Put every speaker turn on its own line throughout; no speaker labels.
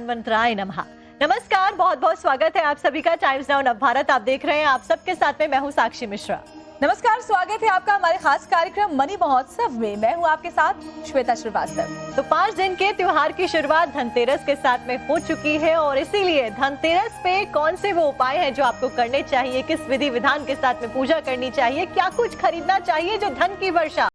धन्वंतराय नमः। नमस्कार, बहुत बहुत स्वागत है आप सभी का टाइम्स नाउ नवभारत आप देख रहे हैं। आप सबके साथ में मैं हूं साक्षी मिश्रा।
नमस्कार, स्वागत है आपका हमारे खास कार्यक्रम मनी महोत्सव में। मैं हूं आपके साथ श्वेता श्रीवास्तव।
तो 5 दिन के त्योहार की शुरुआत धनतेरस के साथ में हो चुकी है और इसीलिए धनतेरस पे कौन से वो उपाय हैं जो आपको करने चाहिए, किस विधि विधान के साथ में पूजा करनी चाहिए, क्या कुछ खरीदना चाहिए जो धन की वर्षा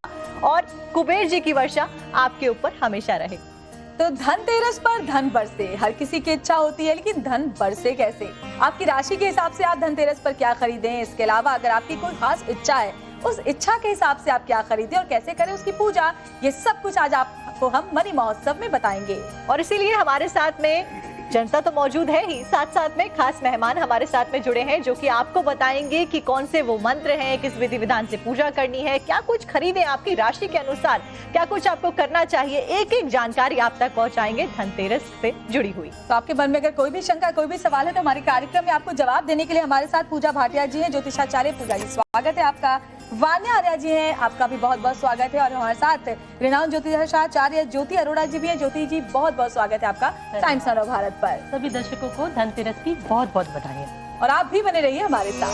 और कुबेर जी की वर्षा आपके ऊपर हमेशा रहे।
तो धनतेरस पर धन बरसे, हर किसी की इच्छा होती है, लेकिन धन बरसे कैसे? आपकी राशि के हिसाब से आप धनतेरस पर क्या खरीदें, इसके अलावा अगर आपकी कोई खास इच्छा है, उस इच्छा के हिसाब से आप क्या खरीदें और कैसे करें उसकी पूजा, ये सब कुछ आज आपको हम मनी महोत्सव में बताएंगे।
और इसीलिए हमारे साथ में जनता तो मौजूद है ही, साथ साथ में खास मेहमान हमारे साथ में जुड़े हैं जो कि आपको बताएंगे कि कौन से वो मंत्र हैं, किस विधि विधान से पूजा करनी है, क्या कुछ खरीदें आपकी राशि के अनुसार, क्या कुछ आपको करना चाहिए, एक एक जानकारी आप तक पहुंचाएंगे धनतेरस से जुड़ी हुई।
तो आपके मन में अगर कोई भी शंका, कोई भी सवाल है तो हमारे कार्यक्रम में आपको जवाब देने के लिए हमारे साथ पूजा भाटिया जी हैं, ज्योतिषाचार्य पूजा जी, स्वागत है आपका। वान्या आर्या जी हैं, आपका भी बहुत बहुत स्वागत है। और हमारे साथ रिनाउंड ज्योतिषाचार्य ज्योति अरोड़ा जी भी हैं। ज्योति जी, बहुत बहुत स्वागत है आपका टाइम्स नाउ भारत पर।
सभी दर्शकों को धनतेरस की बहुत बहुत बधाई
और आप भी बने रहिए हमारे साथ।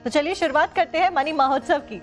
तो चलिए शुरुआत करते हैं मनी महोत्सव की।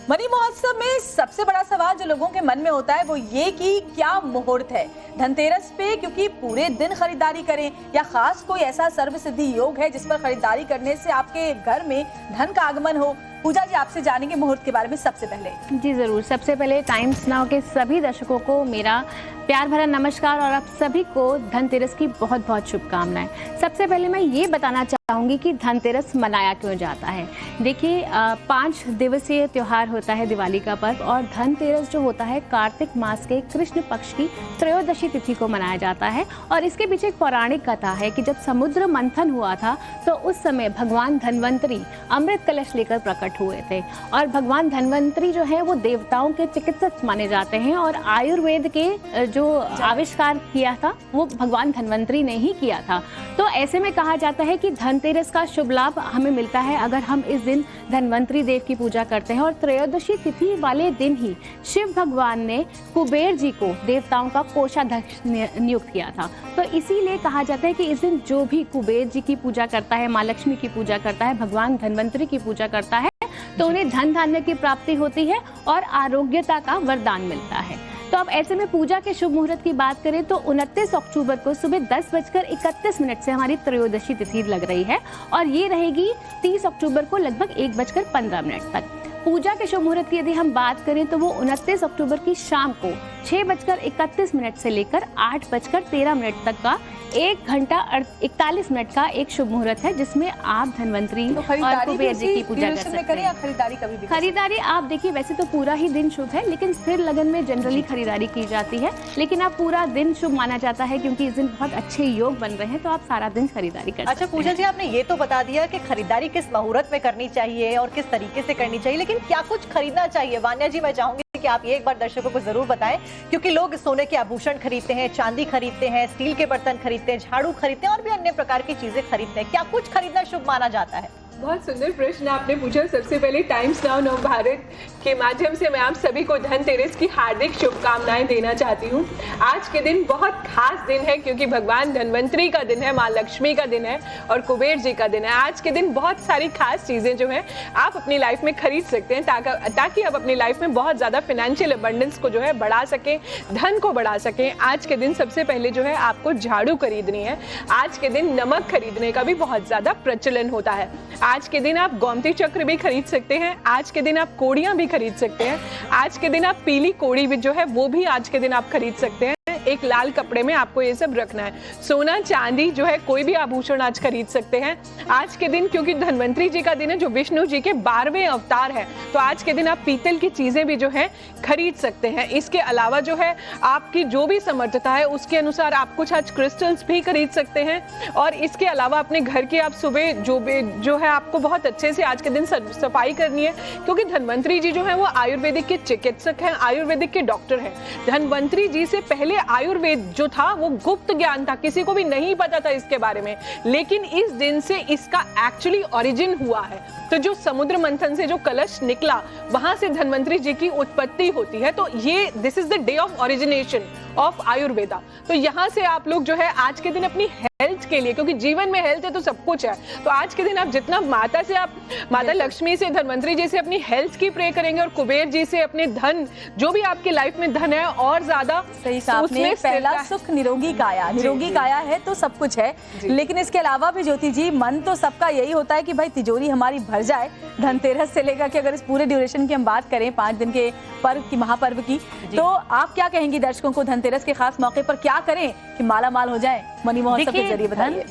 मनी महोत्सव में सबसे बड़ा सवाल जो लोगों के मन में होता है वो ये कि क्या मुहूर्त है धनतेरस पे, क्योंकि पूरे दिन खरीदारी करें या खास कोई ऐसा सर्व सिद्धि योग है जिस पर खरीदारी करने से आपके घर में धन का आगमन हो। पूजा जी, आपसे जानेंगे मुहूर्त के बारे में सबसे पहले।
जी जरूर। सबसे पहले टाइम्स नाउ के सभी दर्शकों को मेरा प्यार भरा नमस्कार और आप सभी को धनतेरस की बहुत बहुत शुभकामनाएं। सबसे पहले मैं ये बताना चाहूँगी कि धनतेरस मनाया क्यों जाता है। देखिए 5 दिवसीय त्यौहार होता है दिवाली का पर्व, और धनतेरस जो होता है कार्तिक मास के कृष्ण पक्ष की त्रयोदशी तिथि को मनाया जाता है। और इसके पीछे एक पौराणिक कथा है कि जब समुद्र मंथन हुआ था तो उस समय भगवान धन्वंतरी अमृत कलश लेकर प्रकट हुए थे। और भगवान धन्वंतरी जो है वो देवताओं के चिकित्सक माने जाते हैं, और आयुर्वेद के जो आविष्कार किया था वो भगवान धन्वंतरी ने ही किया था। तो ऐसे में कहा जाता है कि धनतेरस का शुभ लाभ हमें मिलता है अगर हम इस दिन धन्वंतरी देव की पूजा करते हैं। और त्रयोदशी तिथि वाले दिन ही शिव भगवान ने कुबेर जी को देवताओं का कोषाध्यक्ष नियुक्त किया था। तो इसीलिए कहा जाता है कि इस दिन जो भी कुबेर जी की पूजा करता है, माँ लक्ष्मी की पूजा करता है, भगवान धन्वंतरी की पूजा करता है, तो उन्हें धन धान्य की प्राप्ति होती है और आरोग्यता का वरदान मिलता है। तो अब ऐसे में पूजा के शुभ मुहूर्त की बात करें तो 29 अक्टूबर को सुबह 10:31 से हमारी त्रयोदशी तिथि लग रही है और ये रहेगी 30 अक्टूबर को लगभग 1:15 तक। पूजा के शुभ मुहूर्त की यदि हम बात करें तो वो 29 अक्टूबर की शाम को 6:31 से लेकर 8:13 तक का 1 घंटा 41 मिनट का एक शुभ मुहूर्त है, जिसमें आप धन्वंतरी और कुबेर जी की पूजा कर सकते हैं।
खरीदारी कभी भी
खरीदारी आप देखिए, वैसे तो पूरा ही दिन शुभ है, लेकिन स्थिर लगन में जनरली खरीदारी की जाती है, लेकिन आप पूरा दिन शुभ माना जाता है क्योंकि इस दिन बहुत अच्छे योग बन रहे हैं, तो आप सारा दिन खरीदारी कर सकते हैं।
अच्छा पूजा जी, आपने ये तो बता दिया कि खरीदारी किस मुहूर्त में करनी चाहिए और किस तरीके से करनी चाहिए, लेकिन क्या कुछ खरीदना चाहिए? वान्या जी, मैं चाहूंगी कि आप ये एक बार दर्शकों को जरूर बताएं, क्योंकि लोग सोने के आभूषण खरीदते हैं, चांदी खरीदते हैं, स्टील के बर्तन खरीदते हैं, झाड़ू खरीदते हैं और भी अन्य प्रकार की चीजें खरीदते हैं। क्या कुछ खरीदना शुभ माना जाता है?
बहुत सुंदर प्रश्न आपने पूछा। सबसे पहले टाइम्स नाउ नवभारत के माध्यम से मैं आप सभी को धनतेरस की हार्दिक शुभकामनाएं देना चाहती हूँ। आज के दिन बहुत खास दिन है क्योंकि भगवान धन्वंतरी का दिन है, माँ लक्ष्मी का दिन है और कुबेर जी का दिन है। आज के दिन बहुत सारी खास चीज़ें जो हैं आप अपनी लाइफ में खरीद सकते हैं ताकि आप अपनी लाइफ में बहुत ज़्यादा फिनेंशियल अबंडेंस को जो है बढ़ा सकें, धन को बढ़ा सकें। आज के दिन सबसे पहले जो है आपको झाड़ू खरीदनी है। आज के दिन नमक खरीदने का भी बहुत ज़्यादा प्रचलन होता है। आज के दिन आप गोमती चक्र भी खरीद सकते हैं। आज के दिन आप कोड़ियां भी खरीद सकते हैं। आज के दिन आप पीली कोड़ी भी जो है वो भी आज के दिन आप खरीद सकते हैं। एक लाल कपड़े में आपको ये सब रखना है। सोना चांदी जो है कोई भी आभूषण आज खरीद सकते हैं। आज के दिन क्योंकि धन्वंतरी जी का दिन है जो विष्णु जी के 12वें अवतार है, तो आज के दिन आप पीतल की चीजें भी जो है खरीद सकते हैं। इसके अलावा जो है आपकी जो भी समर्थता है उसके अनुसार आप कुछ आज क्रिस्टल्स भी खरीद सकते हैं। और इसके अलावा अपने घर की आप सुबह जो है आपको बहुत अच्छे से आज के दिन सफाई करनी है, क्योंकि धन्वंतरी जी जो है वो आयुर्वेदिक के चिकित्सक हैं, आयुर्वेदिक के डॉक्टर हैं। धन्वंतरी जी से पहले आयुर्वेद जो था वो गुप्त ज्ञान था, किसी को भी नहीं पता था इसके बारे में, लेकिन इस दिन से इसका एक्चुअली ओरिजिन हुआ है। तो जो समुद्र मंथन से जो कलश निकला, वहां से धन्वंतरी जी की उत्पत्ति होती है। तो ये this is the day of origination of Ayurveda. तो यहाँ से आप लोग जो है आज के दिन अपनी हेल्थ के लिए, क्योंकि जीवन में हेल्थ है तो सब कुछ है, तो आज के दिन आप जितना माता से, आप माता लक्ष्मी से, धन्वंतरी जी से अपनी हेल्थ की प्रे करेंगे और कुबेर जी से अपने धन, जो भी आपके लाइफ में धन है और ज्यादा
सही कहा आपने। पहला सुख निरोगी काया, निरोगी काया है तो सब कुछ है। लेकिन इसके अलावा भी ज्योति जी, मन तो सबका यही होता है कि भाई तिजोरी हमारी भर जाए। धनतेरस से लेकर के अगर इस पूरे ड्यूरेशन की हम बात करें 5 दिन के पर्व की, महापर्व की, तो आप क्या कहेंगी दर्शकों को धनतेरस के खास मौके पर क्या करें कि माला माल हो जाए? मनी महोत्सव के जरिए बताइए।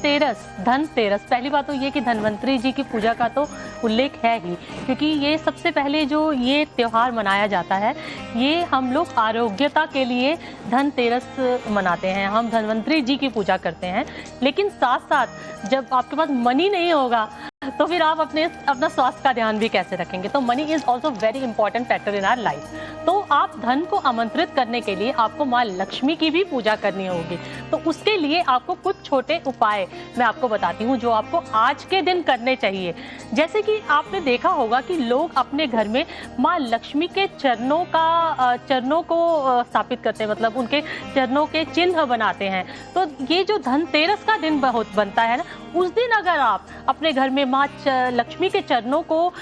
धनतेरस पहली बात तो ये कि धन्वंतरी जी की पूजा का तो उल्लेख है ही, क्योंकि ये सबसे पहले जो ये त्योहार मनाया जाता है, ये हम लोग आरोग्यता के लिए धनतेरस मनाते हैं, हम धन्वंतरी जी की पूजा करते हैं। लेकिन साथ साथ जब आपके पास मनी नहीं होगा तो फिर आप अपना स्वास्थ्य का ध्यान भी कैसे रखेंगे? तो money is also very important factor in our life. तो आप धन को आमंत्रित करने के लिए आपको माँ लक्ष्मी की भी पूजा करनी होगी। तो उसके लिए आपको कुछ छोटे उपाय मैं आपको बताती हूँ जो आपको आज के दिन करने चाहिए। जैसे कि आपने देखा होगा कि लोग अपने घर में माँ लक्ष्मी के चरणों को स्थापित करते हैं, मतलब उनके चरणों के चिन्ह बनाते हैं। तो ये जो धनतेरस का दिन बहुत बनता है ना, उस दिन अगर आप अपने घर में माँ लक्ष्मी के चरणों को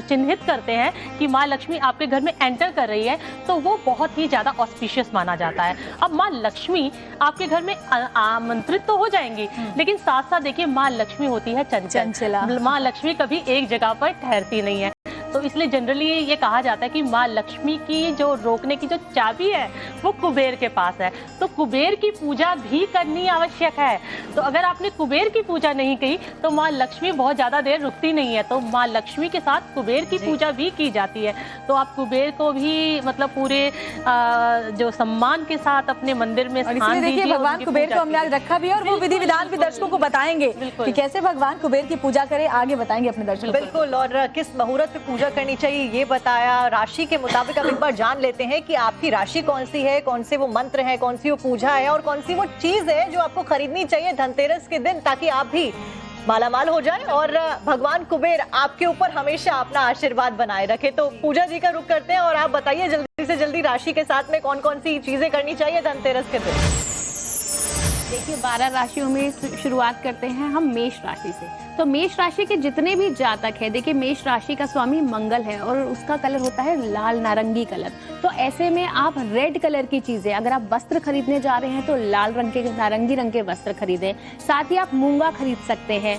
चिन्हित करते हैं कि माँ लक्ष्मी आपके घर में एंटर कर रही है, तो वो बहुत ही ज़्यादा ऑस्पिशियस माना जाता है। अब माँ लक्ष्मी आपके घर में आमंत्रित तो हो जाएंगी, लेकिन साथ साथ देखिए माँ लक्ष्मी होती है चंचला। माँ लक्ष्मी कभी एक जगह पर ठहरती नहीं है। तो इसलिए जनरली ये कहा जाता है कि माँ लक्ष्मी की जो रोकने की जो चाबी है वो कुबेर के पास है। तो कुबेर की पूजा भी करनी आवश्यक है। तो अगर आपने कुबेर की पूजा नहीं की तो माँ लक्ष्मी बहुत ज़्यादा देर रुकती नहीं है। तो माँ लक्ष्मी के साथ कुबेर की पूजा भी की जाती है। तो आप कुबेर को भी मतलब पूरे जो सम्मान के साथ अपने मंदिर में स्थान दीजिए।
भगवान कुबेर को हमने आज रखा भी है और वो विधि विधान भी दर्शकों को बताएंगे कि कैसे भगवान कुबेर की पूजा करें, आगे बताएंगे अपने दर्शकों को।
बिल्कुल, और किस मुहूर्त पे पूजा करनी चाहिए ये बताया। राशि के मुताबिक अब एक बार जान लेते हैं कि आपकी राशि कौन सी है, कौन से वो मंत्र है, कौन सी वो पूजा है और कौन सी वो चीज है जो आपको खरीदनी चाहिए धनतेरस के दिन, ताकि आप भी मालामाल हो जाए और भगवान कुबेर आपके ऊपर हमेशा अपना आशीर्वाद बनाए रखे। तो पूजा जी का रुख करते हैं और आप बताइए जल्दी से जल्दी राशि के साथ में कौन कौन सी चीजें करनी चाहिए धनतेरस के दिन।
देखिए 12 राशियों में शुरुआत करते हैं हम मेष राशि से। तो मेष राशि के जितने भी जातक है, देखिए मेष राशि का स्वामी मंगल है और उसका कलर होता है लाल नारंगी कलर। तो ऐसे में आप रेड कलर की चीजें, अगर आप वस्त्र खरीदने जा रहे हैं तो लाल रंग के, नारंगी रंग के वस्त्र खरीदें। साथ ही आप मूंगा खरीद सकते हैं।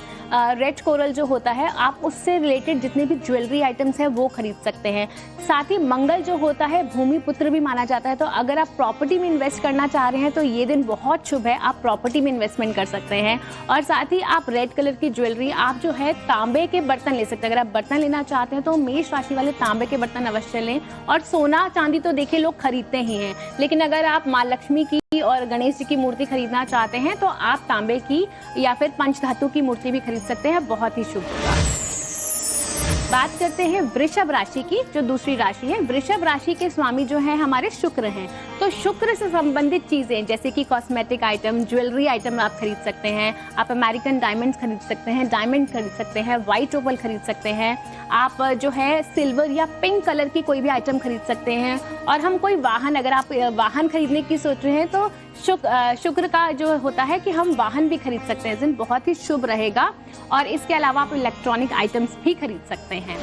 रेड कोरल जो होता है, आप उससे रिलेटेड जितने भी ज्वेलरी आइटम्स हैं वो खरीद सकते हैं। साथ ही मंगल जो होता है भूमि पुत्र भी माना जाता है। तो अगर आप प्रॉपर्टी में इन्वेस्ट करना चाह रहे हैं तो ये दिन बहुत शुभ है, आप प्रॉपर्टी में इन्वेस्टमेंट कर सकते हैं। और साथ ही आप रेड कलर की ज्वेलरी, आप जो है तांबे के बर्तन ले सकते हैं। अगर आप बर्तन लेना चाहते हैं तो मेष राशि वाले तांबे के बर्तन अवश्य लें। और सोना चांदी तो देखिए लोग खरीदते ही हैं, लेकिन अगर आप माँ लक्ष्मी की और गणेश जी की मूर्ति खरीदना चाहते हैं तो आप तांबे की या फिर पंचधातु की मूर्ति भी खरीद सकते हैं, बहुत ही शुभ होगा। बात करते हैं वृषभ राशि की, जो दूसरी राशि है। वृषभ राशि के स्वामी जो है हमारे शुक्र हैं। तो शुक्र से संबंधित चीजें जैसे कि कॉस्मेटिक आइटम, ज्वेलरी आइटम आप खरीद सकते हैं। आप अमेरिकन डायमंड्स खरीद सकते हैं, डायमंड खरीद सकते हैं, व्हाइट ओपल खरीद सकते हैं। आप जो है सिल्वर या पिंक कलर की कोई भी आइटम खरीद सकते हैं। और हम कोई वाहन, अगर आप वाहन खरीदने की सोच रहे हैं तो शुक्र का जो होता है कि हम वाहन भी खरीद सकते हैं, दिन बहुत ही शुभ रहेगा। और इसके अलावा आप इलेक्ट्रॉनिक आइटम्स भी खरीद सकते हैं।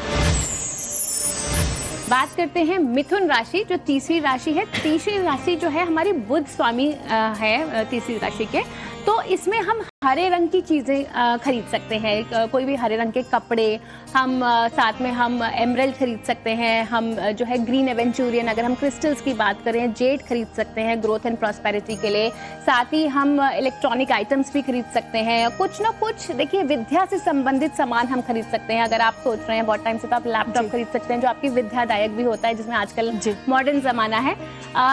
बात करते हैं मिथुन राशि, जो तीसरी राशि है। तीसरी राशि जो है हमारी बुध स्वामी है तीसरी राशि के। तो इसमें हम हरे रंग की चीज़ें खरीद सकते हैं, कोई भी हरे रंग के कपड़े। हम साथ में हम एमरल्ड खरीद सकते हैं। हम जो है ग्रीन एवेंचुरियन, अगर हम क्रिस्टल्स की बात करें, जेड खरीद सकते हैं ग्रोथ एंड प्रॉस्पेरिटी के लिए। साथ ही हम इलेक्ट्रॉनिक आइटम्स भी खरीद सकते हैं। कुछ ना कुछ देखिए विद्या से संबंधित सामान हम खरीद सकते हैं। अगर आप सोच रहे हैं बहुत टाइम से, तो आप लैपटॉप खरीद सकते हैं जो आपकी विद्यादायक भी होता है, जिसमें आजकल मॉडर्न ज़माना है।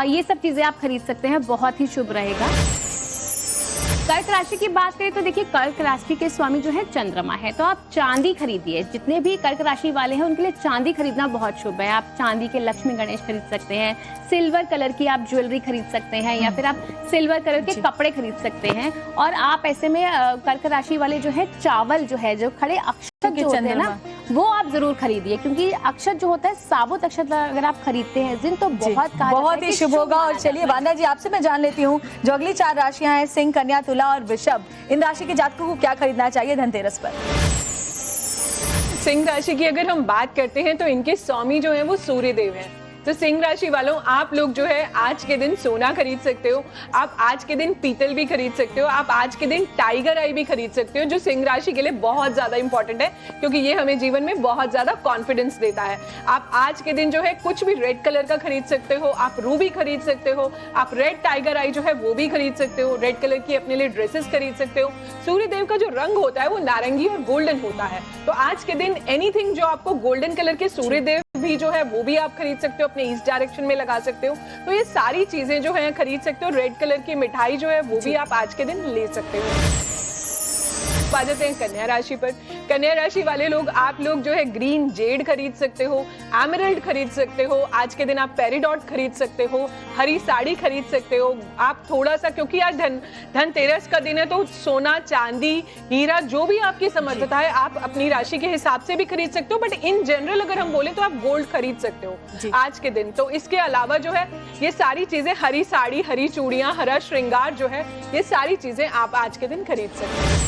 ये सब चीज़ें आप खरीद सकते हैं, बहुत ही शुभ रहेगा। कर्क राशि की बात करें तो देखिए कर्क राशि के स्वामी जो है चंद्रमा है, तो आप चांदी खरीदिए। जितने भी कर्क राशि वाले हैं उनके लिए चांदी खरीदना बहुत शुभ है। आप चांदी के लक्ष्मी गणेश खरीद सकते हैं, सिल्वर कलर की आप ज्वेलरी खरीद सकते हैं, या फिर आप सिल्वर कलर के कपड़े खरीद सकते हैं। और आप ऐसे में कर्क राशि वाले जो है चावल जो है, जो खड़े अक्षत जो होते हैं ना, वो आप जरूर खरीदिए, क्योंकि अक्षत जो होता है साबुत अक्षत अगर आप खरीदते हैं जिन तो बहुत
ही शुभ होगा। और चलिए वान्या जी आपसे मैं जान लेती हूँ जो अगली 4 राशियां हैं, सिंह, कन्या, तुला और वृषभ, इन राशि के जातकों को क्या खरीदना चाहिए धनतेरस पर?
सिंह राशि की अगर हम बात करते हैं तो इनके स्वामी जो है वो सूर्य देव हैं। तो सिंह राशि वालों, आप लोग जो है आज के दिन सोना खरीद सकते हो, आप आज के दिन पीतल भी खरीद सकते हो, आप आज के दिन टाइगर आई भी खरीद सकते हो, जो सिंह राशि के लिए बहुत ज्यादा इंपॉर्टेंट है, क्योंकि ये हमें जीवन में बहुत ज्यादा कॉन्फिडेंस देता है। आप आज के दिन जो है कुछ भी रेड कलर का खरीद सकते हो, आप रूबी खरीद सकते हो, आप रेड टाइगर आई जो है वो भी खरीद सकते हो, रेड कलर की अपने लिए ड्रेसेस खरीद सकते हो। सूर्य देव का जो रंग होता है वो नारंगी और गोल्डन होता है, तो आज के दिन एनीथिंग जो आपको गोल्डन कलर के सूर्य देव भी जो है वो भी आप खरीद सकते हो, अपने ईस्ट डायरेक्शन में लगा सकते हो। तो ये सारी चीजें जो है खरीद सकते हो। रेड कलर की मिठाई जो है वो भी आप आज के दिन ले सकते हो। आ जाते हैं कन्या राशि पर। कन्या राशि वाले लोग, आप लोग जो है ग्रीन जेड खरीद सकते हो, एमरल्ड खरीद सकते हो, आज के दिन आप पेरिडॉट खरीद सकते हो, हरी साड़ी खरीद सकते हो। आप थोड़ा सा, क्योंकि आज धनतेरस का दिन है, तो सोना, चांदी, हीरा, जो भी आपकी समर्थता है आप अपनी राशि के हिसाब से भी खरीद सकते हो, बट इन जनरल अगर हम बोले तो आप गोल्ड खरीद सकते हो आज के दिन। तो इसके अलावा जो है ये सारी चीजें, हरी साड़ी, हरी चूड़ियां, हरा श्रृंगार जो है, ये सारी चीजें आप आज के दिन खरीद सकते हो।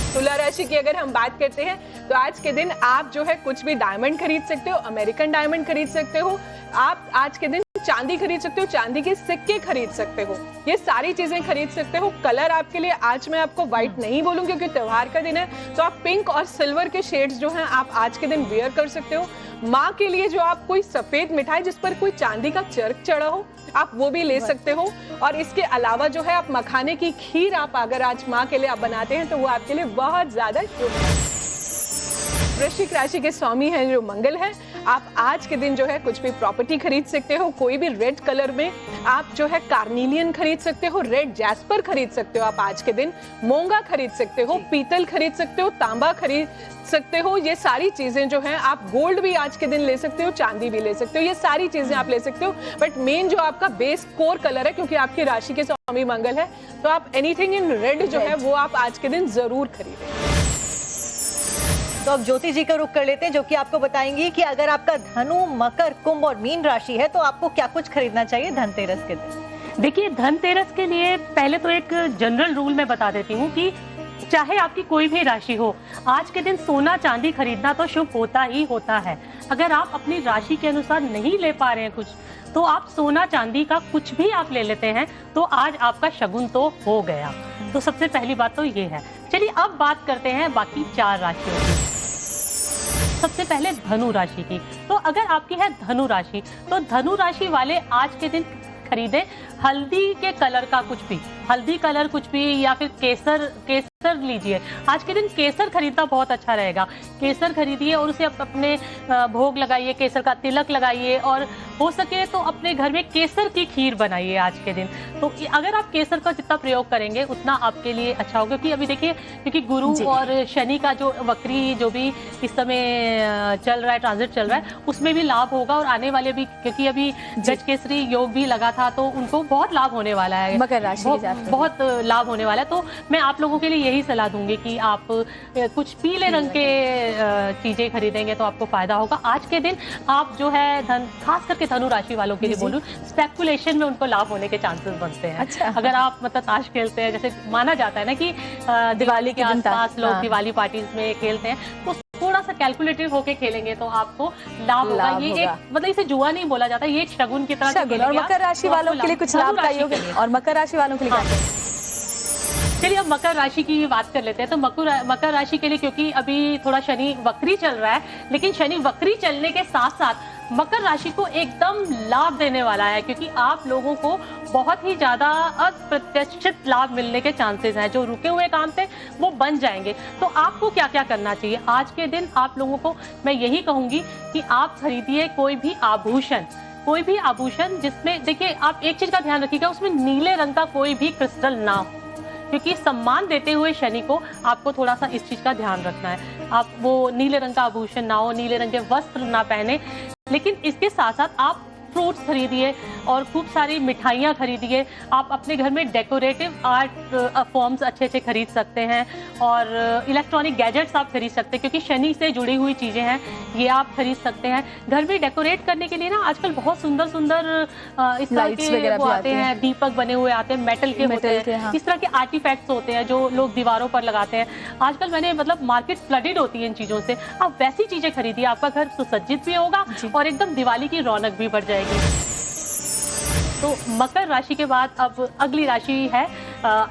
तुला राशि की अगर हम बात करते हैं तो आज के दिन आप जो है कुछ भी डायमंड खरीद सकते हो, अमेरिकन डायमंड खरीद सकते हो, आप आज के दिन चांदी खरीद सकते हो, चांदी के सिक्के खरीद सकते हो, ये सारी चीजें खरीद सकते हो। कलर आपके लिए आज मैं आपको व्हाइट नहीं बोलूंगी क्योंकि त्योहार का दिन है, तो आप पिंक और सिल्वर के शेड्स जो हैं आप आज के दिन वेयर कर सकते हो। माँ के लिए जो आप कोई सफेद मिठाई जिस पर कोई चांदी का चर्क चढ़ा हो, आप वो भी ले सकते हो। और इसके अलावा जो है आप मखाने की खीर आप अगर आज माँ के लिए आप बनाते हैं तो वो आपके लिए बहुत ज्यादा शुभ है। वृश्चिक राशि के स्वामी हैं जो मंगल है, आप आज के दिन जो है कुछ भी प्रॉपर्टी खरीद सकते हो, कोई भी रेड कलर में आप जो है कार्निलियन खरीद सकते हो, रेड जैस्पर खरीद सकते हो, आप आज के दिन मोंगा खरीद सकते हो, पीतल खरीद सकते हो, तांबा खरीद सकते हो। ये सारी चीजें जो हैं आप गोल्ड भी आज के दिन ले सकते हो, चांदी भी ले सकते हो, ये सारी चीजें आप ले सकते हो। बट मेन जो आपका बेस कोर कलर है, क्योंकि आपकी राशि के स्वामी मंगल है, तो आप एनीथिंग इन रेड जो है वो आप आज के दिन जरूर खरीदें।
तो अब ज्योति जी का रुख कर लेते हैं, जो कि आपको बताएंगी कि अगर आपका धनु, मकर, कुंभ और मीन राशि है तो आपको क्या कुछ खरीदना चाहिए धनतेरस के दिन।
देखिए धनतेरस के लिए पहले तो एक जनरल रूल मैं बता देती हूँ कि चाहे आपकी कोई भी राशि हो, आज के दिन सोना चांदी खरीदना तो शुभ होता ही होता है। अगर आप अपनी राशि के अनुसार नहीं ले पा रहे हैं कुछ, तो आप सोना चांदी का कुछ भी आप ले लेते हैं तो आज आपका शगुन तो हो गया। तो सबसे पहली बात तो ये है। चलिए अब बात करते हैं बाकी 4 राशियों की। सबसे पहले धनु राशि की। तो अगर आपकी है धनु राशि, तो धनु राशि वाले आज के दिन खरीदे हल्दी के कलर का कुछ भी, हल्दी कलर कुछ भी, या फिर केसर लीजिए। आज के दिन केसर खरीदना बहुत अच्छा रहेगा। केसर खरीदिए और उसे अपने भोग लगाइए, केसर का तिलक लगाइए, और हो सके तो अपने घर में केसर की खीर बनाइए आज के दिन। तो अगर आप केसर का जितना प्रयोग करेंगे उतना आपके लिए अच्छा होगा, क्योंकि अभी देखिए, क्योंकि गुरु और शनि का जो वक्री जो भी इस समय चल रहा है, ट्रांजिट चल रहा है, उसमें भी लाभ होगा। और आने वाले भी, क्योंकि अभी गज केसरी योग भी लगा था, तो उनको बहुत लाभ होने वाला है,
मकर राशि
बहुत लाभ होने वाला है। तो मैं आप लोगों के लिए यही सलाह दूंगी कि आप कुछ पीले रंग के चीजें खरीदेंगे तो आपको फायदा होगा। आज के दिन आप जो है खास करके धनु राशि वालों के लिए बोलूं, स्पेकुलेशन में उनको लाभ होने के चांसेस बनते हैं।
अच्छा।
अगर आप मतलब ताश खेलते हैं, जैसे माना जाता है ना कि दिवाली के आसपास लोग दिवाली पार्टीज में खेलते हैं, तो थोड़ा सा कैलकुलेटिव होके खेलेंगे तो आपको लाभ होगा। ये एक मतलब इसे जुआ नहीं बोला जाता, ये एक शगुन की तरह खेलेंगे।
और मकर राशि वालों के लिए कुछ लाभदायी होगा, और मकर राशि वालों के लिए
चलिए अब मकर राशि की बात कर लेते हैं। तो मकर राशि के लिए, क्योंकि अभी थोड़ा शनि वक्री चल रहा है, लेकिन शनि वक्री चलने के साथ साथ मकर राशि को एकदम लाभ देने वाला है, क्योंकि आप लोगों को बहुत ही ज्यादा अप्रत्याशित लाभ मिलने के चांसेस हैं। जो रुके हुए काम थे वो बन जाएंगे। तो आपको क्या क्या करना चाहिए आज के दिन? आप लोगों को मैं यही कहूंगी कि आप खरीदिए कोई भी आभूषण जिसमें, देखिए आप एक चीज का ध्यान रखिएगा, उसमें नीले रंग का कोई भी क्रिस्टल ना हो। क्योंकि सम्मान देते हुए शनि को आपको थोड़ा सा इस चीज का ध्यान रखना है। आप वो नीले रंग का आभूषण ना हो, नीले रंग के वस्त्र ना पहने, लेकिन इसके साथ साथ आप फ्रूट्स खरीदिए और खूब सारी मिठाइयाँ खरीदिए। आप अपने घर में डेकोरेटिव आर्ट फॉर्म्स अच्छे अच्छे खरीद सकते हैं और इलेक्ट्रॉनिक गैजेट्स आप खरीद सकते हैं, क्योंकि शनि से जुड़ी हुई चीज़ें हैं, ये आप खरीद सकते हैं। घर में डेकोरेट करने के लिए ना आजकल बहुत सुंदर सुंदर इस तरह के वो आते हैं, दीपक बने हुए आते हैं, मेटल के होते हैं,
हाँ।
इस तरह के आर्टिफैक्ट्स होते हैं जो लोग दीवारों पर लगाते हैं। आजकल मैंने मतलब मार्केट फ्लडेड होती है इन चीज़ों से। आप वैसी चीज़ें खरीदिए, आपका घर सुसज्जित भी होगा और एकदम दिवाली की रौनक भी बढ़ जाएगी। तो मकर राशि के बाद अब अगली राशि है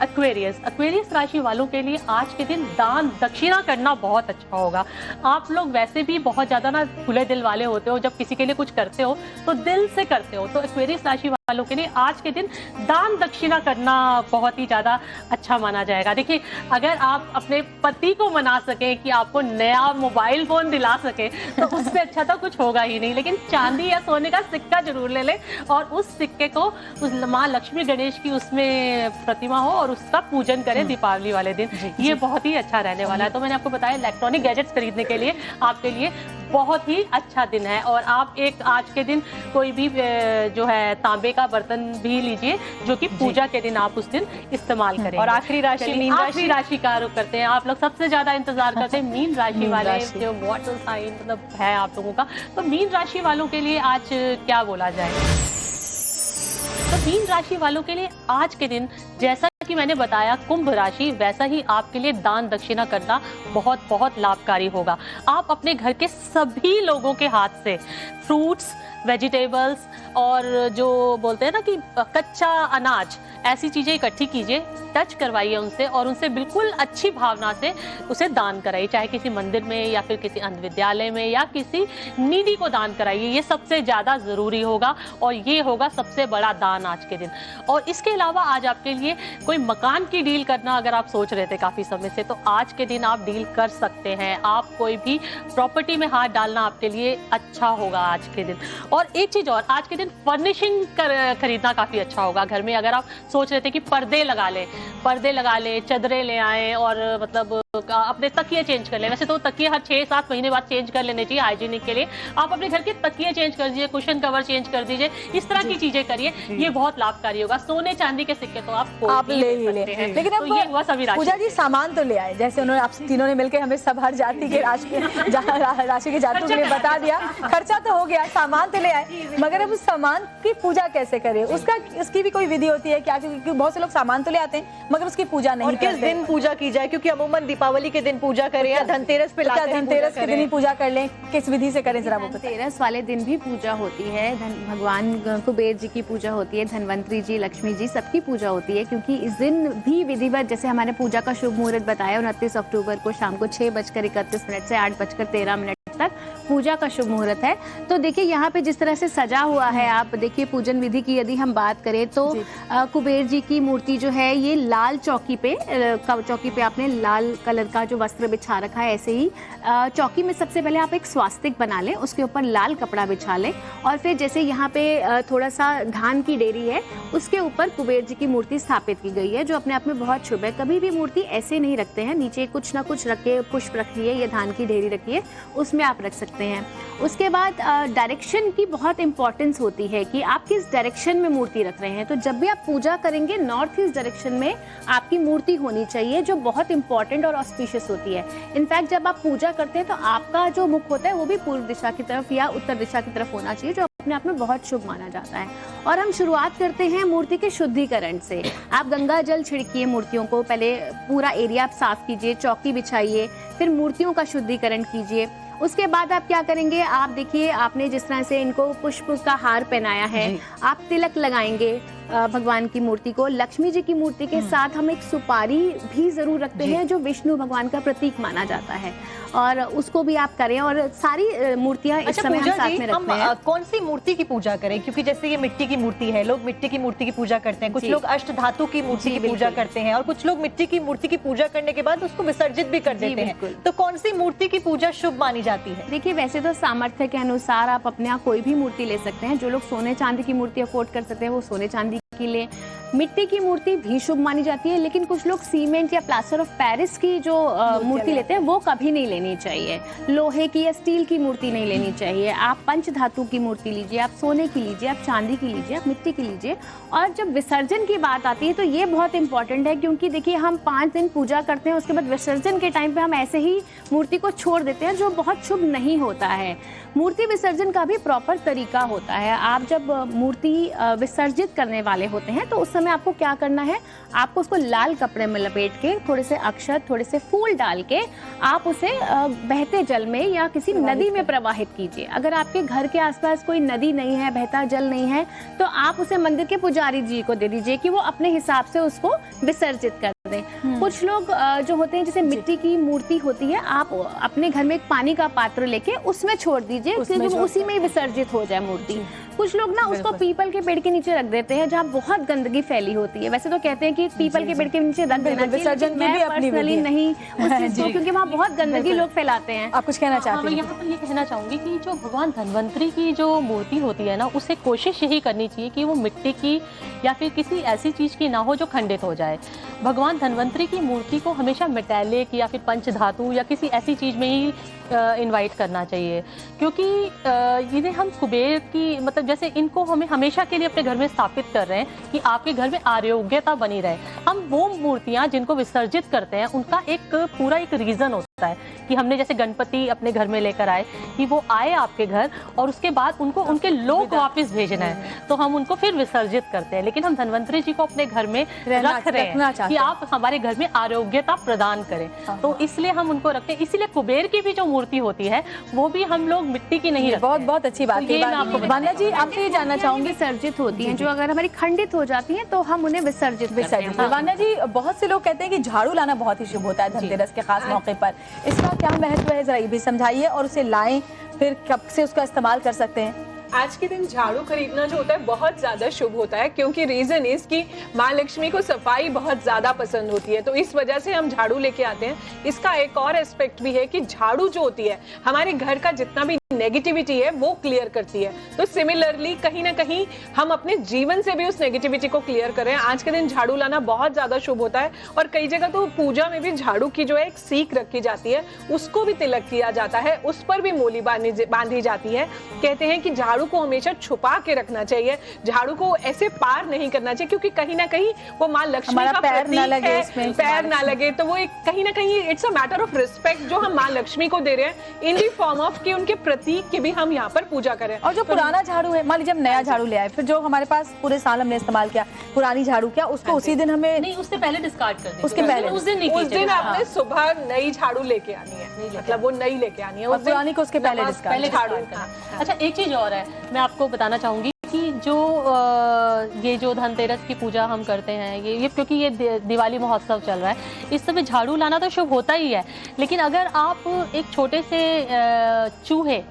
एक्वेरियस। एक्वेरियस राशि वालों के लिए आज के दिन दान दक्षिणा करना बहुत अच्छा होगा। आप लोग वैसे भी बहुत ज़्यादा ना खुले दिल वाले होते हो, जब किसी के लिए कुछ करते हो तो दिल से करते हो। तो एक्वेरियस राशि वालों के लिए आज के दिन दान दक्षिणा करना बहुत ही ज़्यादा अच्छा माना जाएगा। देखिए, अगर आप अपने पति को मना सकें कि आपको नया मोबाइल फ़ोन दिला सके तो उससे अच्छा तो कुछ होगा ही नहीं। लेकिन चांदी या सोने का सिक्का जरूर ले लें और उस सिक्के को उस माँ लक्ष्मी गणेश की उसमें प्रतिमा हो और उसका पूजन करें दीपावली वाले दिन। ये बहुत ही अच्छा रहने वाला है। तो मैंने आपको बताया इलेक्ट्रॉनिक गैजेट्स खरीदने के लिए आपके लिए बहुत ही अच्छा दिन है। और आप एक आज के दिन कोई भी जो है तांबे का बर्तन भी लीजिए, जो कि पूजा के दिन आप उस दिन इस्तेमाल करें।
और आखिरी राशि मीन राशि।
आखिरी राशि का रुख करते हैं। आप लोग सबसे ज्यादा इंतजार करते हैं मीन राशि वाले, जो वाटर साइन मतलब है आप लोगों का। तो मीन राशि वालों के लिए आज क्या बोला जाए? तो मीन राशि वालों के लिए आज के दिन जैसा कि मैंने बताया कुंभ राशि, वैसा ही आपके लिए दान दक्षिणा करना बहुत बहुत लाभकारी होगा। आप अपने घर के सभी लोगों के हाथ से फ्रूट्स, वेजिटेबल्स और जो बोलते हैं ना कि कच्चा अनाज, ऐसी चीज़ें इकट्ठी कीजिए, टच करवाइए उनसे और उनसे बिल्कुल अच्छी भावना से उसे दान कराइए, चाहे किसी मंदिर में या फिर किसी अंध विद्यालय में या किसी नीडी को दान कराइए। ये सबसे ज़्यादा ज़रूरी होगा और ये होगा सबसे बड़ा दान आज के दिन। और इसके अलावा आज आपके लिए कोई मकान की डील करना अगर आप सोच रहे थे काफ़ी समय से, तो आज के दिन आप डील कर सकते हैं। आप कोई भी प्रॉपर्टी में हाथ डालना आपके लिए अच्छा होगा आज के दिन। और एक चीज़ और, आज के दिन फर्निशिंग खरीदना काफ़ी अच्छा होगा। घर में अगर आप सोच रहे थे कि पर्दे लगा ले, चादरें ले आए और मतलब अपने तकिए चेंज कर ले। वैसे तो तकिए हर 6-7 महीने बाद चेंज कर लेने चाहिए हाइजीनिक के लिए। आप अपने घर के तकिए चेंज कर दीजिए, कुशन कवर चेंज कर दीजिए, इस तरह की चीजें करिए, ये बहुत लाभकारी होगा। सोने चांदी के सिक्के तो आप ले सकते हैं।
लेकिन
तो ये हुआ सभी राशि।
पूजा जी सामान तो ले आए, जैसे उन्होंने आप तीनों ने मिलकर हमें सब हर जाति के राशि के जातकों के लिए बता दिया। खर्चा तो हो गया, सामान तो ले आए, मगर अब उस सामान की पूजा कैसे करें, उसकी भी कोई विधि होती है क्या? क्योंकि बहुत से लोग सामान तो ले आते हैं मगर उसकी पूजा नहीं करते।
और किस दिन पूजा की जाए? क्योंकि अमूमन दीपावली के दिन पूजा करें या धनतेरस पे लाकर
धनतेरस के दिन ही पूजा कर लें, किस विधि से करें जरा वो बताएं।
धनतेरस वाले दिन भी पूजा होती है, भगवान कुबेर जी की पूजा होती है, धनवंतरी जी, लक्ष्मी जी, सबकी पूजा होती है। क्योंकि इस दिन भी विधिवत, जैसे हमारे पूजा का शुभ मुहूर्त बताया 29 अक्टूबर को शाम को 6:31 से 8:13 तक पूजा का शुभ मुहूर्त है। तो देखिए यहाँ पे जिस तरह से सजा हुआ है, आप देखिए पूजन विधि की यदि हम बात करें तो कुबेर जी की मूर्ति जो है ये लाल चौकी पे आपने लाल कलर का जो वस्त्र बिछा रखा है। ऐसे ही चौकी में सबसे पहले आप एक स्वास्तिक बना लें, उसके ऊपर लाल कपड़ा बिछा लें और फिर जैसे यहाँ पे थोड़ा सा धान की डेरी है, उसके ऊपर कुबेर जी की मूर्ति स्थापित की गई है, जो अपने आप में बहुत शुभ है। कभी भी मूर्ति ऐसे नहीं रखते हैं, नीचे कुछ ना कुछ रख के पुष्प रखिए या धान की डेरी रखिए, उसमें आप रख सकते हैं। उसके बाद डायरेक्शन की बहुत इंपॉर्टेंस होती है कि आप किस डायरेक्शन में मूर्ति रख रहे हैं। तो जब भी आप पूजा करेंगे नॉर्थ ईस्ट डायरेक्शन में आपकी मूर्ति होनी चाहिए, जो बहुत इंपॉर्टेंट और ऑस्पिशियस होती है। इनफैक्ट जब आप पूजा करते हैं तो आपका जो मुख होता है वो भी पूर्व दिशा की तरफ या उत्तर दिशा की तरफ होना चाहिए, जो अपने आप में बहुत शुभ माना जाता है। और हम शुरुआत करते हैं मूर्ति के शुद्धिकरण से। आप गंगा जल छिड़किए मूर्तियों को, पहले पूरा एरिया आप साफ कीजिए, चौकी बिछाइए, फिर मूर्तियों का शुद्धिकरण कीजिए। उसके बाद आप क्या करेंगे, आप देखिए आपने जिस तरह से इनको पुष्प का हार पहनाया है, आप तिलक लगाएंगे भगवान की मूर्ति को। लक्ष्मी जी की मूर्ति के साथ हम एक सुपारी भी जरूर रखते हैं, जो विष्णु भगवान का प्रतीक माना जाता है, और उसको भी आप करें। और सारी मूर्तियां इस समय हम साथ में रखते हैं।
कौन सी मूर्ति की पूजा करें? क्योंकि जैसे ये मिट्टी की मूर्ति है, लोग मिट्टी की मूर्ति की पूजा करते हैं, कुछ लोग अष्ट धातु की मूर्ति की पूजा करते हैं और कुछ लोग मिट्टी की मूर्ति की पूजा करने के बाद उसको विसर्जित भी कर देते हैं। तो कौन सी मूर्ति की पूजा शुभ मानी जाती है?
देखिए वैसे तो सामर्थ्य के अनुसार आप अपने यहाँ कोई भी मूर्ति ले सकते हैं। जो लोग सोने चांदी की मूर्ति अफोर्ड कर सकते हैं वो सोने चांदी की ले, मिट्टी की मूर्ति भी शुभ मानी जाती है, लेकिन कुछ लोग सीमेंट या प्लास्टर ऑफ पेरिस की जो मूर्ति लेते हैं वो कभी नहीं लेनी चाहिए। लोहे की या स्टील की मूर्ति नहीं लेनी चाहिए। आप पंच धातु की मूर्ति लीजिए, आप सोने की लीजिए, आप चांदी की लीजिए, आप मिट्टी की लीजिए। और जब विसर्जन की बात आती है तो ये बहुत इंपॉर्टेंट है, क्योंकि देखिए हम 5 दिन पूजा करते हैं, उसके बाद विसर्जन के टाइम पे हम ऐसे ही मूर्ति को छोड़ देते हैं, जो बहुत शुभ नहीं होता है। मूर्ति विसर्जन का भी प्रॉपर तरीका होता है। आप जब मूर्ति विसर्जित करने वाले होते हैं तो उस समय आपको क्या करना है, आपको उसको लाल कपड़े में लपेट के थोड़े से अक्षत, थोड़े से फूल डाल के आप उसे बहते जल में या किसी नदी में प्रवाहित कीजिए। अगर आपके घर के आसपास कोई नदी नहीं है, बहता जल नहीं है, तो आप उसे मंदिर के पुजारी जी को दे दीजिए कि वो अपने हिसाब से उसको विसर्जित कर दें। कुछ लोग जो होते हैं, जैसे मिट्टी की मूर्ति होती है, आप अपने घर में एक पानी का पात्र लेके उसमें छोड़ दीजिए, क्योंकि उसी में ही विसर्जित हो जाए मूर्ति। कुछ लोग ना उसको पीपल के पेड़ के नीचे रख देते हैं, जहाँ बहुत गंदगी फैली होती है। वैसे तो कहते हैं कि पीपल के पेड़ के नीचे रख देना चाहिए,
विसर्जन की भी अपनी
पर्सनली नहीं उस चीज को, क्योंकि वहाँ बहुत गंदगी लोग फैलाते हैं।
आप कुछ कहना चाहते
मैं
हैं?
यहाँ पर ये कहना चाहूँगी कि जो भगवान धन्वंतरी की जो मूर्ति होती है ना, उसे कोशिश यही करनी चाहिए कि वो मिट्टी की या फिर किसी ऐसी चीज़ की ना हो जो खंडित हो जाए। भगवान धन्वंतरी की मूर्ति को हमेशा मेटालिक या फिर पंच धातु या किसी ऐसी चीज़ में ही इनवाइट करना चाहिए, क्योंकि इन्हें हम कुबेर की मतलब जैसे इनको हमें हमेशा के लिए अपने घर में स्थापित कर रहे हैं कि आपके घर में आरोग्यता बनी रहे। हम वो मूर्तियाँ जिनको विसर्जित करते हैं उनका एक पूरा एक रीज़न होता है कि हमने जैसे गणपति अपने घर में लेकर आए कि वो आए आपके घर और उसके बाद उनको उनके लोक वापस भेजना है, तो हम उनको फिर विसर्जित करते हैं। लेकिन हम धन्वंतरी जी को अपने घर में रख रहे हैं कि आप हमारे घर में आरोग्यता प्रदान करें, तो इसलिए हम उनको रखते हैं। इसीलिए कुबेर की भी जो मूर्ति होती है वो भी हम लोग मिट्टी की नहीं रखते।
बहुत बहुत अच्छी बात है। वान्या जी, आपसे ये जानना चाहूंगी,
विसर्जित होती हैं जो अगर हमारी खंडित हो जाती हैं तो हम उन्हें विसर्जित करते हैं।
वान्या जी, बहुत से लोग कहते हैं कि झाड़ू लाना बहुत ही शुभ होता है धनतेरस के खास मौके पर, इसका क्या महत्व है, जरा ये भी समझाइए। और उसे लाएं फिर कब से उसका इस्तेमाल कर सकते हैं?
आज के दिन झाड़ू खरीदना जो होता है बहुत ज्यादा शुभ होता है, क्योंकि रीजन इज कि माँ लक्ष्मी को सफाई बहुत ज्यादा पसंद होती है, तो इस वजह से हम झाड़ू लेके आते हैं। इसका एक और एस्पेक्ट भी है कि झाड़ू जो होती है हमारे घर का जितना भी नेगेटिविटी है वो क्लियर करती है। तो सिमिलरली कहीं ना कहीं हम अपने जीवन से भी उस नेगेटिविटी को क्लियर करें। आज के दिन झाड़ू लाना बहुत ज्यादा शुभ होता है, और कई जगह तो पूजा में भी झाड़ू की जो है एक सीख रखी जाती है, उसको भी तिलक किया जाता है, उस पर भी मोली बांधी जाती है। कहते हैं कि झाड़ू को हमेशा छुपा के रखना चाहिए, झाड़ू को ऐसे पार नहीं करना चाहिए, क्योंकि कहीं ना कहीं वो माँ लक्ष्मी का
पैर ना लगे,
पैर ना लगे, तो वो एक कहीं ना कहीं it's a matter of respect जो हम माँ लक्ष्मी को दे रहे हैं इन दी फॉर्म ऑफ कि उनके प्रतीक की भी हम यहाँ पर पूजा करें।
और जो पुराना झाड़ू है, मान लीजिए हम नया झाड़ू ले आए, फिर जो हमारे पास पूरे साल हमने इस्तेमाल किया पुरानी झाड़ू, क्या उसको उसी दिन हमें
नहीं, उससे पहले डिस्कार्ड कर दें।
उसके पहले
उस दिन नहीं,
उस दिन आपने सुबह नई झाड़ू लेके आनी है, मतलब वो नई लेके आनी है,
और पुरानी को उसके पहले
पहले
झाड़ू।
अच्छा, एक चीज और है, मैं आपको बताना चाहूंगी कि जो ये जो धनतेरस की पूजा हम करते हैं, ये क्योंकि ये दिवाली महोत्सव चल रहा है, इस समय झाड़ू लाना तो शुभ होता ही है, लेकिन अगर आप एक छोटे से चूहे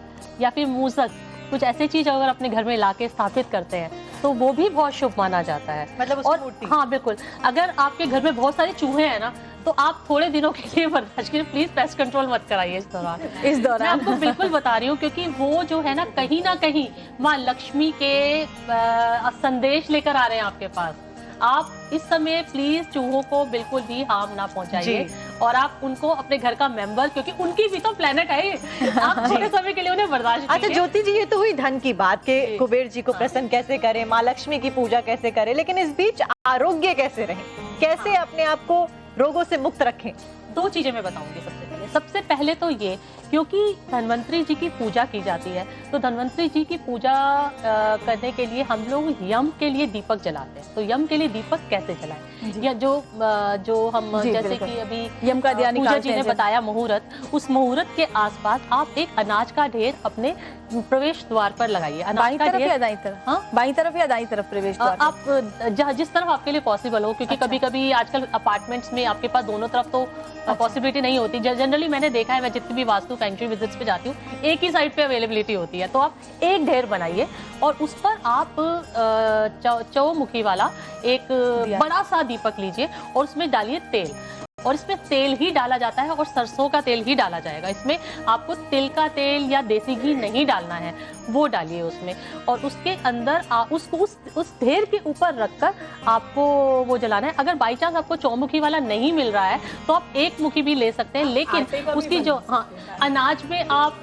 या फिर मूसक कुछ ऐसी चीज अगर अपने घर में लाके स्थापित करते हैं तो वो भी बहुत शुभ माना जाता है।
मतलब
और हाँ बिल्कुल, अगर आपके घर में बहुत सारे चूहे हैं ना, तो आप थोड़े दिनों के लिए बर्दाश्त कीजिए, प्लीज पेस्ट कंट्रोल मत कराइए इस दौरान। मैं आपको बिल्कुल बता रही हूँ, क्योंकि वो जो है ना कहीं माँ लक्ष्मी के संदेश लेकर आ रहे हैं आपके पास। आप इस समय प्लीज चूहों को बिल्कुल भी हार्म ना पहुंचाइए, और आप उनको अपने घर का मेंबर, क्योंकि उनकी भी तो प्लेनेट है, आप थोड़े समय के लिए उन्हें बर्दाश्त कीजिए।
अच्छा ज्योति जी, ये तो हुई धन की बात के कुबेर जी को प्रसन्न कैसे करें, माँ लक्ष्मी की पूजा कैसे करें, लेकिन इस बीच आरोग्य कैसे रहें, कैसे अपने आप को रोगों से मुक्त रखें?
2 चीजें मैं बताऊंगी। सबसे पहले तो ये, क्योंकि धन्वंतरी जी की पूजा की जाती है, तो धन्वंतरी जी की पूजा करने के लिए हम लोग यम के लिए दीपक जलाते हैं। तो यम के लिए दीपक कैसे जलाएं, या जो हम जैसे कि अभी
यम का दिया
पूजा जी ने बताया मुहूर्त, उस मुहूर्त के आसपास आप एक अनाज का ढेर अपने प्रवेश द्वार पर लगाइए।
बाईं तरफ या दाईं तरफ? हाँ, बाईं तरफ या दाईं तरफ प्रवेश द्वार?
आप जिस तरफ आपके लिए पॉसिबल हो, क्योंकि कभी कभी आजकल अपार्टमेंट्स में आपके पास दोनों तरफ तो पॉसिबिलिटी नहीं होती। जनरली मैंने देखा है, मैं जितनी भी वास्तु फैंक्चुई विजिट्स पे जाती हूँ, एक ही साइड पे अवेलेबिलिटी होती है, तो आप एक ढेर बनाइए और उस पर आप चौमुखी वाला एक बड़ा सा दीपक लीजिए और उसमें डालिए तेल। और इसमें तेल ही डाला जाता है और सरसों का तेल ही डाला जाएगा। इसमें आपको तिल का तेल या देसी घी नहीं डालना है, वो डालिए उसमें। और उसके अंदर उसको उस ढेर के ऊपर रखकर आपको वो जलाना है। अगर बाई चांस आपको चौमुखी वाला नहीं मिल रहा है तो आप एक मुखी भी ले सकते हैं, लेकिन उसकी जो अनाज में आप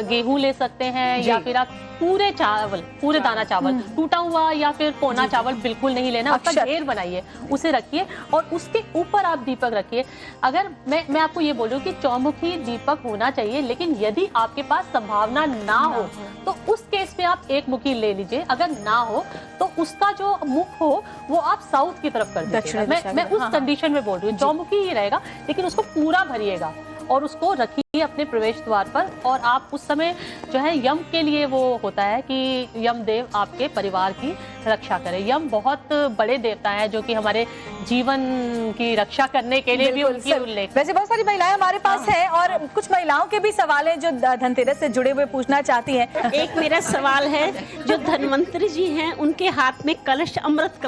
गेहूं ले सकते हैं या फिर आप पूरे चावल, पूरे दाना चावल, टूटा हुआ या फिर पौना चावल बिल्कुल नहीं लेना। उसका ढेर बनाइए, उसे रखिए और उसके ऊपर आप दीपक रखिए। अगर मैं आपको ये बोल रही हूँ कि चौमुखी दीपक होना चाहिए, लेकिन यदि आपके पास संभावना ना हो तो उस केस में आप एक मुखी ले लीजिए। अगर ना हो तो उसका जो मुख हो वो आप साउथ की तरफ कर दीजिएगा। मैं उस कंडीशन में बोल रही हूँ, चौमुखी ही रहेगा लेकिन उसको पूरा भरिएगा और उसको रखिए अपने प्रवेश द्वार पर। और आप उस समय जो है यम के लिए वो होता है कि यम देव आपके परिवार की रक्षा करे। यम बहुत बड़े देवता हैं जो कि हमारे जीवन की रक्षा करने के लिए भी उनकी उल्लेख।
वैसे बहुत सारी महिलाएं हमारे पास हैं और कुछ महिलाओं के भी सवाल हैं जो धनतेरस से जुड़े हुए पूछना चाहती हैं।
एक मेरा सवाल है, जो धन्वंतरी जी हैं उनके हाथ में कलश, अमृत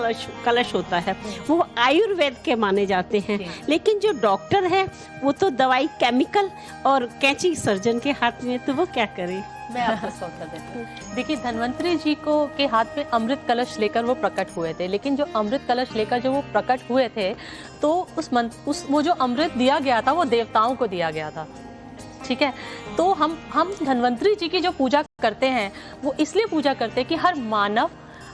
कलश होता है, वो आयुर्वेद के माने जाते हैं, लेकिन जो डॉक्टर है वो तो दवाई केमिकल और कैंची सर्जन के हाथ में, तो वो क्या करे?
मैं आपको इसका उत्तर देती हूँ। देखिए, धन्वंतरी जी को के हाथ में अमृत कलश लेकर वो प्रकट हुए थे, लेकिन जो अमृत कलश लेकर जो वो प्रकट हुए थे तो वो जो अमृत दिया गया था वो देवताओं को दिया गया था। ठीक है, तो हम धन्वंतरी जी की जो पूजा करते हैं वो इसलिए पूजा करते हैं कि हर मानव,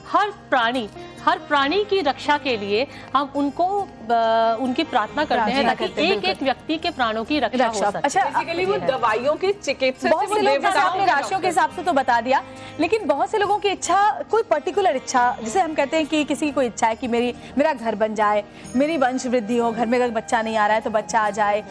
हर प्राणी की रक्षा के लिए हम उनकी प्रार्थना करते हैं ताकि एक एक व्यक्ति के प्राणों की रक्षा हो सके।
अच्छा,
बेसिकली वो दवाइयों के चिकित्सक,
बहुत से लोग आपने राशियों के हिसाब से तो बता दिया, लेकिन बहुत से लोगों की इच्छा, कोई पर्टिकुलर इच्छा, जिसे हम कहते हैं कि किसी की कोई इच्छा है कि मेरा घर बन जाए, मेरी वंश वृद्धि हो, घर में अगर बच्चा नहीं आ रहा है तो बच्चा आ जाए,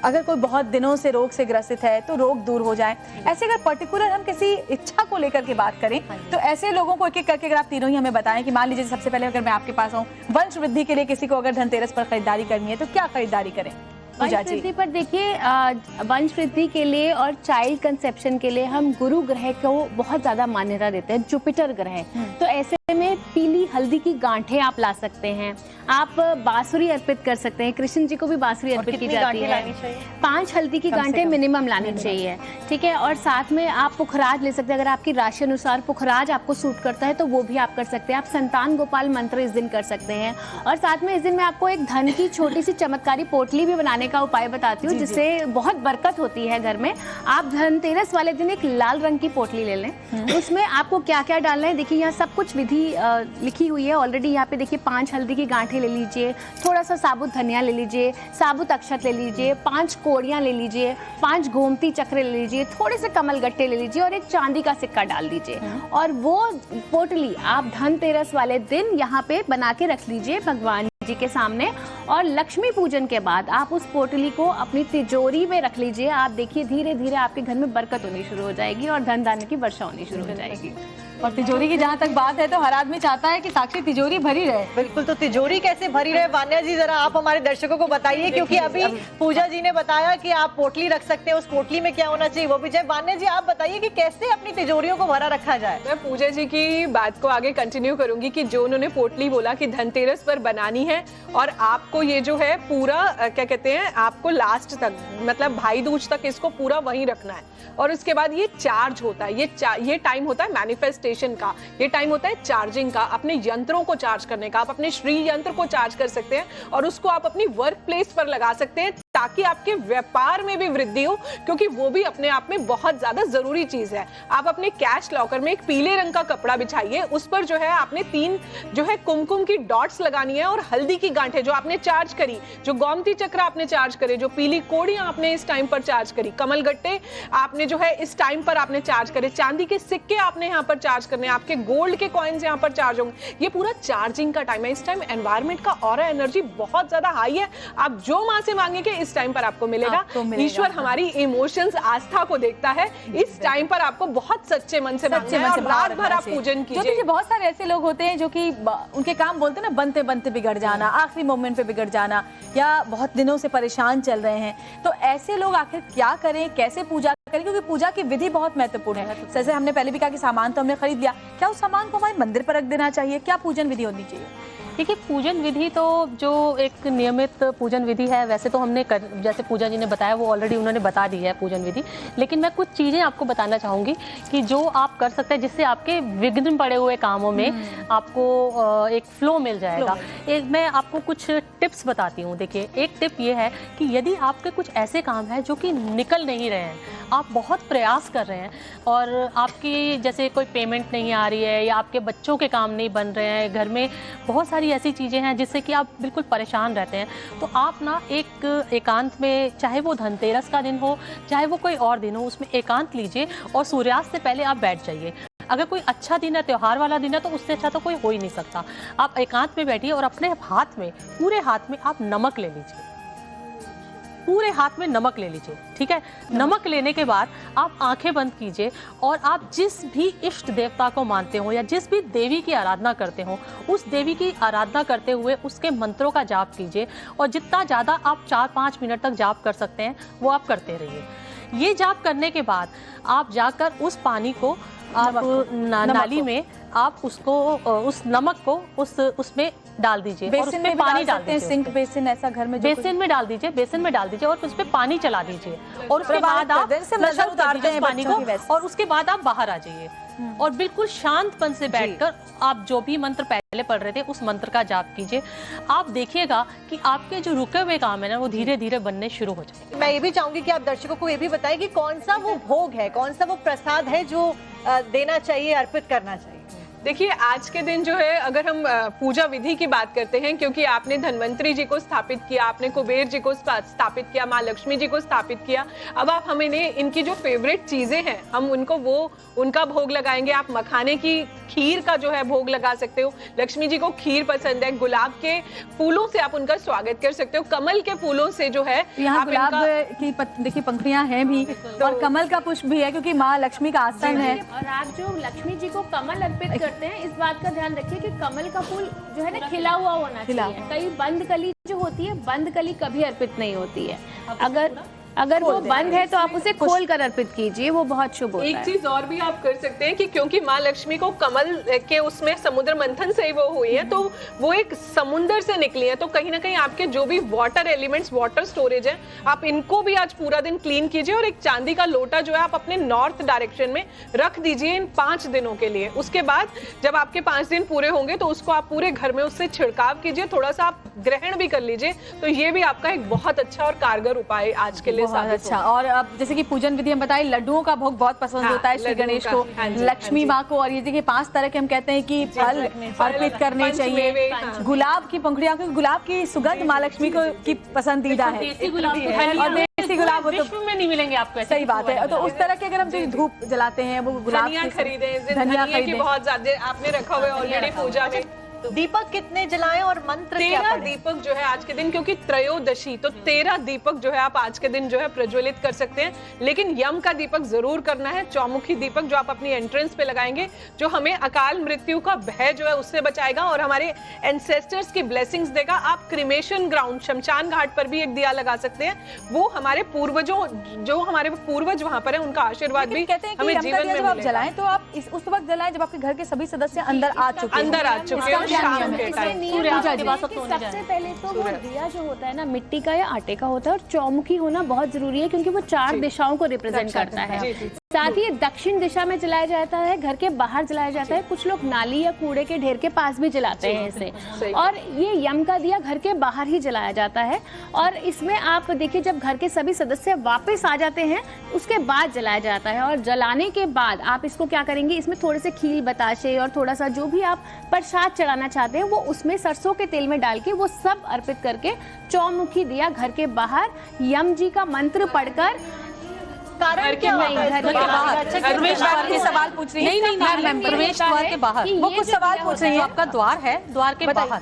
अगर कोई बहुत दिनों से रोग से ग्रसित है तो रोग दूर हो जाए। ऐसे अगर पर्टिकुलर हम किसी इच्छा को लेकर के बात करें तो ऐसे लोगों को एक एक करके अगर आप तीनों ही हमें बताएं कि मान लीजिए सबसे पहले अगर मैं आपके पास आऊं, वंश वृद्धि के लिए किसी को अगर धनतेरस पर खरीदारी करनी है तो क्या खरीदारी करें?
वंश वृद्धि पर देखिए, वंश वृद्धि के लिए और चाइल्ड कंसेप्शन के लिए हम गुरु ग्रह को बहुत ज्यादा मान्यता देते हैं, जुपिटर ग्रह। तो ऐसे में पीली हल्दी की गांठें आप ला सकते हैं, आप बांसुरी अर्पित कर सकते हैं, कृष्ण जी को भी बांसुरी अर्पित की जाती है। 5 हल्दी की गांठें मिनिमम लानी चाहिए, ठीक है। और साथ में आप पुखराज ले सकते हैं, अगर आपकी राशि अनुसार पुखराज आपको सूट करता है तो वो भी आप कर सकते हैं। आप संतान गोपाल मंत्र इस दिन कर सकते हैं। और साथ में इस दिन मैं आपको एक धन की छोटी सी चमत्कारी पोटली भी बनाने का उपाय बताती हूँ जिससे बहुत बरकत होती है घर में। आप धनतेरस वाले दिन एक लाल रंग की पोटली ले लें, उसमें आपको क्या क्या डालना है देखिए, यहाँ सब कुछ विधि लिखी हुई है ऑलरेडी। यहाँ पे देखिए 5 हल्दी की गांठें ले लीजिए, थोड़ा सा साबुत धनिया ले लीजिए, साबुत अक्षत ले लीजिए, 5 कोड़ियाँ ले लीजिए, 5 गोमती चक्र ले लीजिए, थोड़े से कमल गट्टे ले लीजिए और एक चांदी का सिक्का डाल दीजिए। और वो पोटली आप धनतेरस वाले दिन यहाँ पे बना के रख लीजिए भगवान जी के सामने। और लक्ष्मी पूजन के बाद आप उस पोटली को अपनी तिजोरी में रख लीजिए। आप देखिए धीरे धीरे आपके घर में बरकत होनी शुरू हो जाएगी और धन धान्य की वर्षा होनी शुरू हो जाएगी।
और तिजोरी की जहाँ तक बात है तो हर आदमी चाहता है कि साक्षी तिजोरी भरी रहे।
बिल्कुल, तो तिजोरी कैसे भरी रहे वान्या जी, जरा आप हमारे दर्शकों को बताइए, क्योंकि अभी पूजा जी ने बताया कि आप पोटली रख सकते हैं, उस पोटली में क्या होना चाहिए वो भी चाहिए। वान्या जी आप बताइए कि कैसे अपनी तिजोरियों को भरा रखा जाए।
मैं पूजा जी की बात को आगे कंटिन्यू करूंगी कि जो उन्होंने पोटली बोला कि धनतेरस पर बनानी है और आपको ये जो है पूरा क्या कहते हैं, आपको लास्ट तक मतलब भाई दूज तक इसको पूरा वहीं रखना है। और उसके बाद ये चार्ज होता है, ये टाइम होता है मैनिफेस्टेशन का, ये टाइम होता है चार्जिंग का, अपने यंत्रों को चार्ज करने का। आप अपने श्री यंत्र को चार्ज कर सकते हैं और उसको आप अपनी वर्क प्लेस पर लगा सकते हैं ताकि आपके व्यापार में भी वृद्धि हो, क्योंकि वो भी अपने आप में बहुत ज्यादा जरूरी चीज है। आप अपने कैश लॉकर में एक पीले रंग का कपड़ा बिछाइए, उस पर जो है आपने 3 जो है कुमकुम की डॉट्स लगानी है और हल्दी की गांठें जो आपने चार्ज करी, जो गोमती चक्र आपने चार्ज करे, जो पीली कोड़ियां आपने इस टाइम पर चार्ज करी, कमल गट्टे आपने जो है इस टाइम पर आपने चार्ज करे, चांदी के सिक्के आपने यहाँ पर चार्ज करने, आपके गोल्ड के कॉइन्स यहाँ पर चार्ज होंगे। ये पूरा चार्जिंग का टाइम है। इस टाइम एनवायरमेंट का ऑरा एनर्जी बहुत ज्यादा हाई है। आप जो माँ से मांगेंगे इस टाइम पर आपको मिलेगा। ईश्वर हमारी इमोशंस, आस्था को देखता है। इस टाइम पर आपको बहुत सच्चे मन से मांगना है और रात भर आप पूजन कीजिए।
बहुत सारे ऐसे लोग होते हैं जो कि उनके काम बोलते हैं ना, बनते बनते बिगड़ जाना, आखिरी मोमेंट पे बिगड़ जाना, या बहुत दिनों से परेशान चल रहे हैं। तो ऐसे लोग आखिर क्या करें, कैसे पूजा करें, क्योंकि पूजा की विधि बहुत महत्वपूर्ण है। जैसे हमने पहले भी कहा कि सामान तो हमने खरीद लिया, क्या उस सामान को हमारे मंदिर पर रख देना चाहिए, क्या पूजन विधि होनी चाहिए?
देखिए, पूजन विधि तो जो एक नियमित पूजन विधि है, वैसे तो हमने जैसे पूजा जी ने बताया वो ऑलरेडी उन्होंने बता दी है पूजन विधि, लेकिन मैं कुछ चीज़ें आपको बताना चाहूँगी कि जो आप कर सकते हैं जिससे आपके विघ्न पड़े हुए कामों में आपको एक फ्लो मिल जाएगा। एक मैं आपको कुछ टिप्स बताती हूँ। देखिए, एक टिप ये है कि यदि आपके कुछ ऐसे काम हैं जो कि निकल नहीं रहे हैं, आप बहुत प्रयास कर रहे हैं और आपकी जैसे कोई पेमेंट नहीं आ रही है या आपके बच्चों के काम नहीं बन रहे हैं, घर में बहुत सारी ऐसी चीज़ें हैं जिससे कि आप बिल्कुल परेशान रहते हैं, तो आप ना एक एकांत में, चाहे वो धनतेरस का दिन हो चाहे वो कोई और दिन हो, उसमें एकांत लीजिए और सूर्यास्त से पहले आप बैठ जाइए। अगर कोई अच्छा दिन है, त्यौहार वाला दिन है, तो उससे अच्छा तो कोई हो ही नहीं सकता। आप एकांत में बैठिए और अपने हाथ में, पूरे हाथ में आप नमक ले लीजिए, पूरे हाथ में नमक ले लीजिए, ठीक है। नमक लेने के बाद आप आंखें बंद कीजिए और आप जिस भी इष्ट देवता को मानते हो या जिस भी देवी की आराधना करते हो, उस देवी की आराधना करते हुए उसके मंत्रों का जाप कीजिए और जितना ज़्यादा आप 4-5 मिनट तक जाप कर सकते हैं वो आप करते रहिए। ये जाप करने के बाद आप जाकर उस पानी को आप नाली में आप उसको, उस नमक को उसमें डाल दीजिए और उसमें पानी डाल दीजिए।
सिंक बेसिन ऐसा घर में
बेसिन में डाल दीजिए, बेसिन में डाल दीजिए और उस पे पानी चला दीजिए और उसके बाद आप फ्लश उतार दीजिए पानी को और उसके बाद आप बाहर आ जाइए और बिल्कुल शांतपन से बैठकर आप जो भी मंत्र पहले पढ़ रहे थे उस मंत्र का जाप कीजिए। आप देखिएगा कि आपके जो रुके हुए काम है ना वो धीरे धीरे बनने शुरू हो जाएंगे।
मैं ये भी चाहूंगी कि आप दर्शकों को ये भी बताएं कि कौन सा वो भोग है, कौन सा वो प्रसाद है जो देना चाहिए, अर्पित करना चाहिए।
देखिए, आज के दिन जो है, अगर हम पूजा विधि की बात करते हैं, क्योंकि आपने धन्वंतरी जी को स्थापित किया, आपने कुबेर जी को स्थापित किया, माँ लक्ष्मी जी को स्थापित किया, अब आप हमें इनकी जो फेवरेट चीजें हैं हम उनका भोग लगाएंगे। आप मखाने की खीर का जो है भोग लगा सकते हो। लक्ष्मी जी को खीर पसंद है। गुलाब के फूलों से आप उनका स्वागत कर सकते हो। कमल के फूलों से जो है,
यहाँ गुलाब की देखिए पंखुड़ियां हैं भी और कमल का पुष्प भी है क्योंकि माँ लक्ष्मी का आसन है।
और आप जो लक्ष्मी जी को कमल अर्पित करते हैं, इस बात का ध्यान रखिए कि कमल का फूल जो है ना खिला हुआ होना चाहिए। कई बंद कली जो होती है, बंद कली कभी अर्पित नहीं होती है। अगर वो बंद है तो आप उसे खोल कर अर्पित कीजिए, वो बहुत शुभ होता है।
एक चीज और भी आप कर सकते हैं कि क्योंकि माँ लक्ष्मी को कमल के उसमें समुद्र मंथन से ही वो हुई है, तो वो एक समुद्र से निकली है, तो कहीं ना कहीं आपके जो भी वाटर एलिमेंट्स, वाटर स्टोरेज है, आप इनको भी आज पूरा दिन क्लीन कीजिए और एक चांदी का लोटा जो है आप अपने नॉर्थ डायरेक्शन में रख दीजिए इन 5 दिनों के लिए। उसके बाद जब आपके 5 दिन पूरे होंगे तो उसको आप पूरे घर में उससे छिड़काव कीजिए, थोड़ा सा आप ग्रहण भी कर लीजिए, तो ये भी आपका एक बहुत अच्छा और कारगर उपाय आज के लिए।
बहुत अच्छा। और अब जैसे कि पूजन विधि हम बताए, लड्डुओं का भोग बहुत पसंद होता है श्री गणेश को, लक्ष्मी माँ को, और ये देखिए 5 तरह के हम कहते हैं कि फल अर्पित करने चाहिए। गुलाब की पंखुड़ियां, क्योंकि गुलाब की सुगंध माँ लक्ष्मी को की पसंदीदा है और देसी गुलाब हो तो
में नहीं मिलेंगे आपको।
सही बात है। तो उस तरह के अगर हम जो धूप जलाते हैं वो गुलाब
की खरीदें, धनिया की बहुत ज्यादा आपने रखा हुआ है ऑलरेडी पूजा में।
दीपक कितने जलाएं और मंत्र
13 दीपक जो है आज के दिन, क्योंकि त्रयोदशी, तो 13 दीपक जो है आप आज के दिन जो है प्रज्वलित कर सकते हैं। लेकिन यम का दीपक जरूर करना है, चौमुखी दीपक जो आप अपनी एंट्रेंस पे लगाएंगे, जो हमें अकाल मृत्यु का भय जो है उससे बचाएगा और हमारे एंसेस्टर्स की ब्लेसिंग्स देगा। आप क्रिमेशन ग्राउंड, शमशान घाट पर भी एक दिया लगा सकते हैं, वो हमारे पूर्वजों, जो हमारे पूर्वज वहां पर है, उनका आशीर्वाद भी
कहते हैं कि
हमें जीवन में
जब आप जलाएं तो आप उस वक्त जलाएं जब आपके घर के सभी सदस्य अंदर आ चुके हैं।
सबसे पहले तो वो दिया जो होता है ना मिट्टी का या आटे का होता है, और चौमुखी होना बहुत जरूरी है क्योंकि वो 4 दिशाओं को रिप्रेजेंट करता है। साथ ही दक्षिण दिशा में जलाया जाता है, घर के बाहर जलाया जाता है, कुछ लोग नाली या कूड़े के ढेर के पास भी जलाते हैं इसे। और ये यम का दिया घर के बाहर ही जलाया जाता है और इसमें आप देखिए जब घर के सभी सदस्य वापस आ जाते हैं उसके बाद जलाया जाता है। और जलाने के बाद आप इसको क्या करेंगे, इसमें थोड़े से खील बताशे और थोड़ा सा जो भी आप प्रसाद चढ़ाना चाहते हैं वो उसमें सरसों के तेल में डाल के वो सब अर्पित करके चौमुखी दिया घर के बाहर यम जी का मंत्र पढ़कर।
कारण क्या है?
प्रवेश द्वार के सवाल पूछ रही है।
नहीं, प्रवेश द्वार के बाहर
वो कुछ सवाल पूछ रही है।
आपका द्वार है, द्वार के बाहर,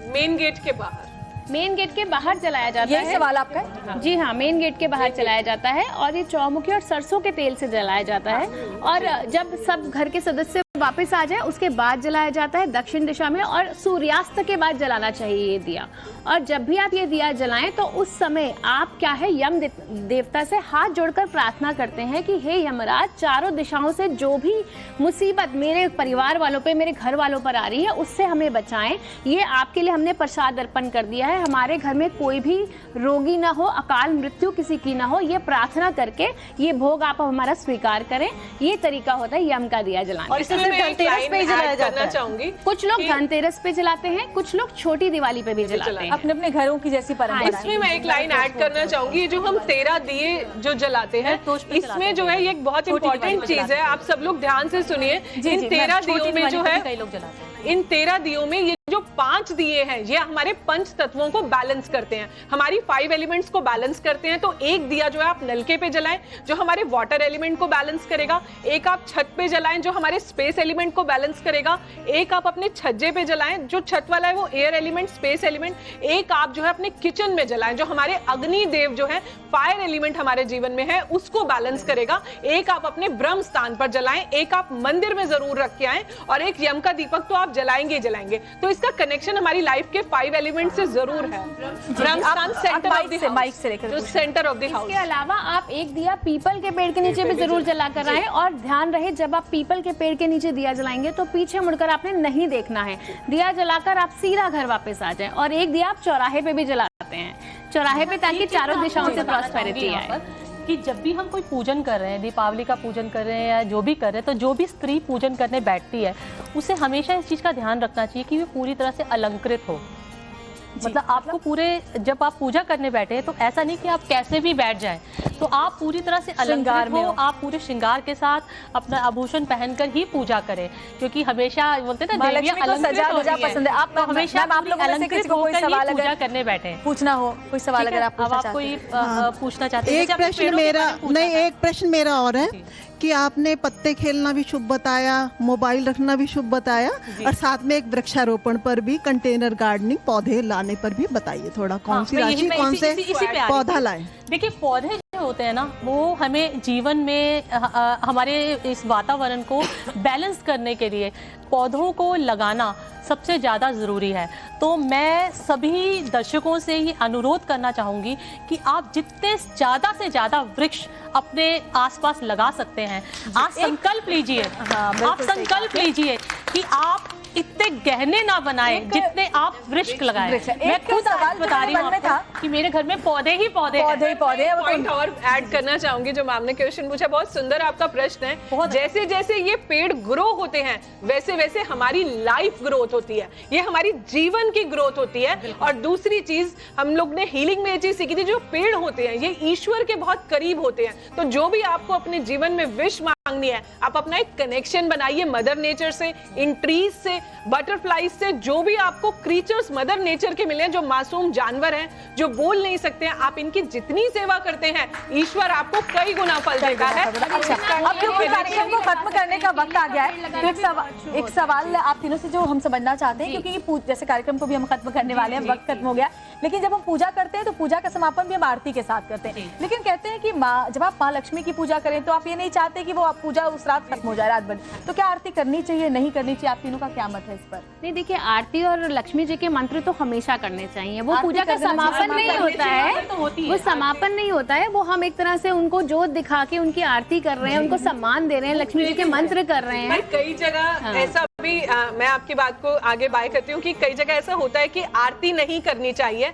मेन गेट के बाहर,
मेन गेट के बाहर जलाया जाता है।
ये सवाल आपका है?
जी हाँ, मेन गेट के बाहर जलाया जाता है और ये चौमुखी और सरसों के तेल से जलाया जाता है। और जब सब घर के सदस्य वापस आ जाए उसके बाद जलाया जाता है दक्षिण दिशा में, और सूर्यास्त के बाद जलाना चाहिए ये दिया। और जब भी आप ये दिया जलाएं तो उस समय आप क्या है यम देवता से हाथ जोड़कर प्रार्थना करते हैं कि हे यमराज, चारों दिशाओं से जो भी मुसीबत मेरे परिवार वालों पे, मेरे घर वालों पर आ रही है, उससे हमें बचाएं। ये आपके लिए हमने प्रसाद अर्पण कर दिया है, हमारे घर में कोई भी रोगी ना हो, अकाल मृत्यु किसी की ना हो, ये प्रार्थना करके ये भोग आप हमारा स्वीकार करें। ये तरीका होता है यम का दिया जलाने
और
का।
इसे सिर्फ धनतेरस पे ही जलाया जाता है।
चाहूंगी
कुछ लोग धनतेरस पे जलाते हैं, कुछ लोग छोटी दिवाली पे भी जलाते हैं।
अपने अपने घरों की जैसी परंपरा है।
इसमें मैं एक लाइन ऐड करना चाहूंगी, जो हम 13 दिए जो जलाते हैं, इसमें जो है ये एक बहुत इंपॉर्टेंट चीज है, आप सब लोग ध्यान से सुनिए। इन 13 दियों में जो है,
कई लोग जलाते हैं।
इन 13 दियों में ये जो 5 दिए हैं ये हमारे पंच तत्वों को बैलेंस करते हैं, हमारी 5 एलिमेंट्स को बैलेंस करते हैं। तो एक दिया जो है आप नलके पे जलाएं जो हमारे वाटर एलिमेंट को बैलेंस करेगा, एक आप छत पे जलाएं जो हमारे स्पेस एलिमेंट को बैलेंस करेगा, एक आप अपने छज्जे पे जलाएं जो छत वाला है वो एयर एलिमेंट, स्पेस एलिमेंट, एक आप जो है अपने किचन में जलाएं जो हमारे अग्नि देव जो है फायर एलिमेंट हमारे जीवन में है उसको बैलेंस करेगा, एक आप अपने ब्रह्म स्थान पर जलाएं, एक आप मंदिर में जरूर रख के आएं, और एक यम का दीपक तो आप जलाएंगे ही जलाएंगे। तो इसका कनेक्शन हमारी लाइफ के 5 एलिमेंट से जरूर है। ब्रह्म स्थान सेंटर ऑफ द
माइक से लेकर
जो सेंटर ऑफ द हाउस।
इसके अलावा आप एक दिया पीपल के पेड़ के नीचे भी जरूर जला कर आए, और ध्यान रहे जब आप पीपल के पेड़ के नीचे दिया जलाएंगे तो पीछे मुड़कर आपने नहीं देखना है। दिया जलाकर आप सीधा घर वापस आ जाएं, और एक दिया आप चौराहे पे भी जलाते हैं, चौराहे पे, ताकि चारों दिशाओं से प्रॉस्पेरिटी आए।
कि जब भी हम कोई पूजन कर रहे हैं, दीपावली का पूजन कर रहे हैं या जो भी कर रहे हैं, तो जो भी स्त्री पूजन करने बैठती है उसे हमेशा इस चीज़ का ध्यान रखना चाहिए कि वो पूरी तरह से अलंकृत हो। मतलब आपको पूरे, जब आप पूजा करने बैठे हैं तो ऐसा नहीं कि आप कैसे भी बैठ जाएं, तो आप पूरी तरह से अलंकृत हो, आप पूरे श्रृंगार के साथ अपना आभूषण पहनकर ही पूजा करें, क्योंकि हमेशा बोलते हैं ना देवियां अलंकृत होती हैं।
पसंद है। आप
तो हमेशा
आप लोगों में से किसी को कोई सवाल
पूजा
अगर
करने बैठे
पूछना हो, कोई सवाल अगर आप पूछना
आप
चाहते
कोई
हैं।
पूछना चाहते हैं?
एक प्रश्न मेरा नहीं, एक प्रश्न मेरा और है कि आपने पत्ते खेलना भी शुभ बताया, मोबाइल रखना भी शुभ बताया, और साथ में एक वृक्षारोपण पर भी, कंटेनर गार्डनिंग, पौधे लाने पर भी बताइए थोड़ा, कौन सी राशि कौन से पौधा लाएं।
देखिए पौधे जो होते हैं ना वो हमें जीवन में हमारे इस वातावरण को बैलेंस करने के लिए पौधों को लगाना सबसे ज़्यादा ज़रूरी है। तो मैं सभी दर्शकों से ये अनुरोध करना चाहूँगी कि आप जितने ज़्यादा से ज़्यादा वृक्ष अपने आसपास लगा सकते हैं, आप संकल्प लीजिए, आप संकल्प लीजिए कि आप इतने गहने ना बनाए जितने आप वृक्ष लगाएं। मैं खुद सवाल बता रही हूँ कि मेरे घर में पौधे ही पौधे
पॉइंट और ऐड करना चाहूंगी जो मैम ने क्वेश्चन पूछा, बहुत सुंदर आपका प्रश्न है। जैसे जैसे ये पेड़ ग्रो होते हैं वैसे वैसे हमारी लाइफ ग्रोथ होती है, ये हमारी जीवन की ग्रोथ होती है। और दूसरी चीज हम लोग ने हीलिंग में ये चीज सीखी थी, जो पेड़ होते हैं ये ईश्वर के बहुत करीब होते हैं। तो जो भी आपको अपने जीवन में विश मांगनी है, आप अपना एक कनेक्शन बनाइए मदर नेचर से, इन ट्रीज से, बटरफ्लाईज से, जो भी आपको क्रीचर्स मदर नेचर के मिले हैं, जो मासूम जानवर हैं, जो बोल नहीं सकते हैं, आप इनकी जितनी सेवा करते हैं ईश्वर आपको कई गुना फल देता है।
अच्छा, अब क्योंकि कार्यक्रम को खत्म करने का वक्त आ गया है, तो एक सवाल आप तीनों से जो हम समझना चाहते हैं, क्योंकि जैसे कार्यक्रम को भी हम खत्म करने वाले हैं, वक्त खत्म हो गया, लेकिन जब हम पूजा करते हैं तो पूजा का समापन भी हम आरती के साथ करते हैं। लेकिन कहते हैं कि जब आप माँ लक्ष्मी की पूजा करें तो आप ये नहीं चाहते कि वो पूजा उस रात खत्म हो जाए, रात भर। तो क्या आरती करनी चाहिए, नहीं करनी चाहिए, आप तीनों का क्या मत है इस पर?
नहीं, देखिए आरती और लक्ष्मी जी के मंत्र तो हमेशा करने चाहिए, वो पूजा का समापन नहीं होता है, वो समापन नहीं होता है, वो हम एक तरह से उनको जोत दिखा के उनकी आरती कर रहे हैं, उनको सम्मान दे रहे हैं, लक्ष्मी जी के मंत्र कर रहे हैं।
कई जगह ऐसा भी मैं आपकी बात को आगे बाय करती हूँ कि कई जगह ऐसा होता है कि आरती नहीं करनी चाहिए,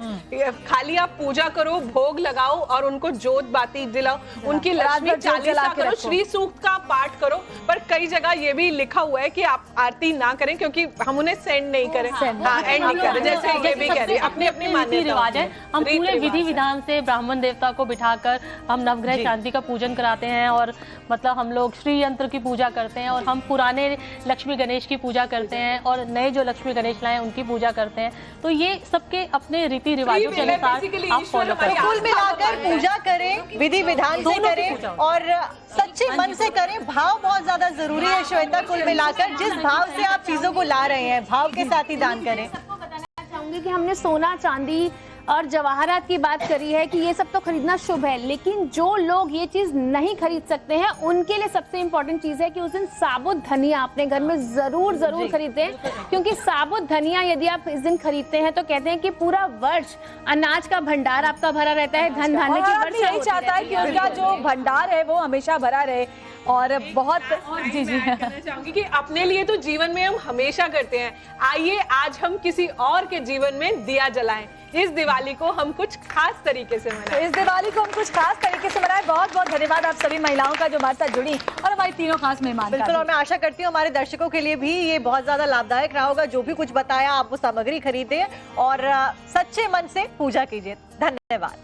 खाली आप पूजा करो, भोग लगाओ और उनको जोत बाती दिलाओ, उनकी लक्ष्मी चालीसा करो, श्री सूक्त का पाठ करो। पर कई जगह ये भी लिखा हुआ है कि आप आरती ना करें क्योंकि हम उन्हें सेंड नहीं करें, एंड नहीं करें, जैसे ये भी कह रही है, अपनी अपनी मान्यता
रिवाज है। हम पूरे विधि विधान से ब्राह्मण देवता को बिठाकर हम नवग्रह शांति का पूजन कराते हैं, और मतलब हम लोग श्री यंत्र की पूजा करते हैं, और हम पुराने लक्ष्मी गणेश की पूजा करते हैं, और नए जो लक्ष्मी गणेश लाए उनकी पूजा करते हैं। तो ये सबके अपने रीति रिवाजों के अनुसार आप फॉलो करें,
कुल मिलाकर पूजा करें, विधि विधान से करें और सच्चे मन से करें। भाव बहुत ज्यादा जरूरी है श्वेता, कुल मिलाकर जिस भाव से आप चीजों को ला रहे हैं भाव के साथ ही दान करें।
चाहूंगी कि हमने सोना चांदी और जवाहरात की बात करी है कि ये सब तो खरीदना शुभ है, लेकिन जो लोग ये चीज नहीं खरीद सकते हैं उनके लिए सबसे इंपॉर्टेंट चीज है कि उस दिन साबुत धनिया अपने घर में जरूर खरीदें, क्योंकि साबुत धनिया यदि आप इस दिन खरीदते हैं तो कहते हैं कि पूरा वर्ष अनाज का भंडार आपका भरा रहता है, धन धान्य की
आदमी यही चाहता है कि उसका जो भंडार है वो हमेशा भरा रहे। और बहुत जी
कहना चाहूंगी कि अपने लिए तो जीवन में हम हमेशा करते हैं, आइए आज हम किसी और के जीवन में दिया जलाएं। इस दिवाली को हम कुछ खास तरीके से मनाएं।
इस दिवाली को हम कुछ खास तरीके से मनाएं। बहुत बहुत धन्यवाद आप सभी महिलाओं का जो हमारे साथ जुड़ी और हमारी तीनों खास मेहमान का।
बिल्कुल, और मैं आशा करती हूँ हमारे दर्शकों के लिए भी ये बहुत ज्यादा लाभदायक रहा होगा। जो भी कुछ बताया आप वो सामग्री खरीदें और सच्चे मन से पूजा कीजिए। धन्यवाद।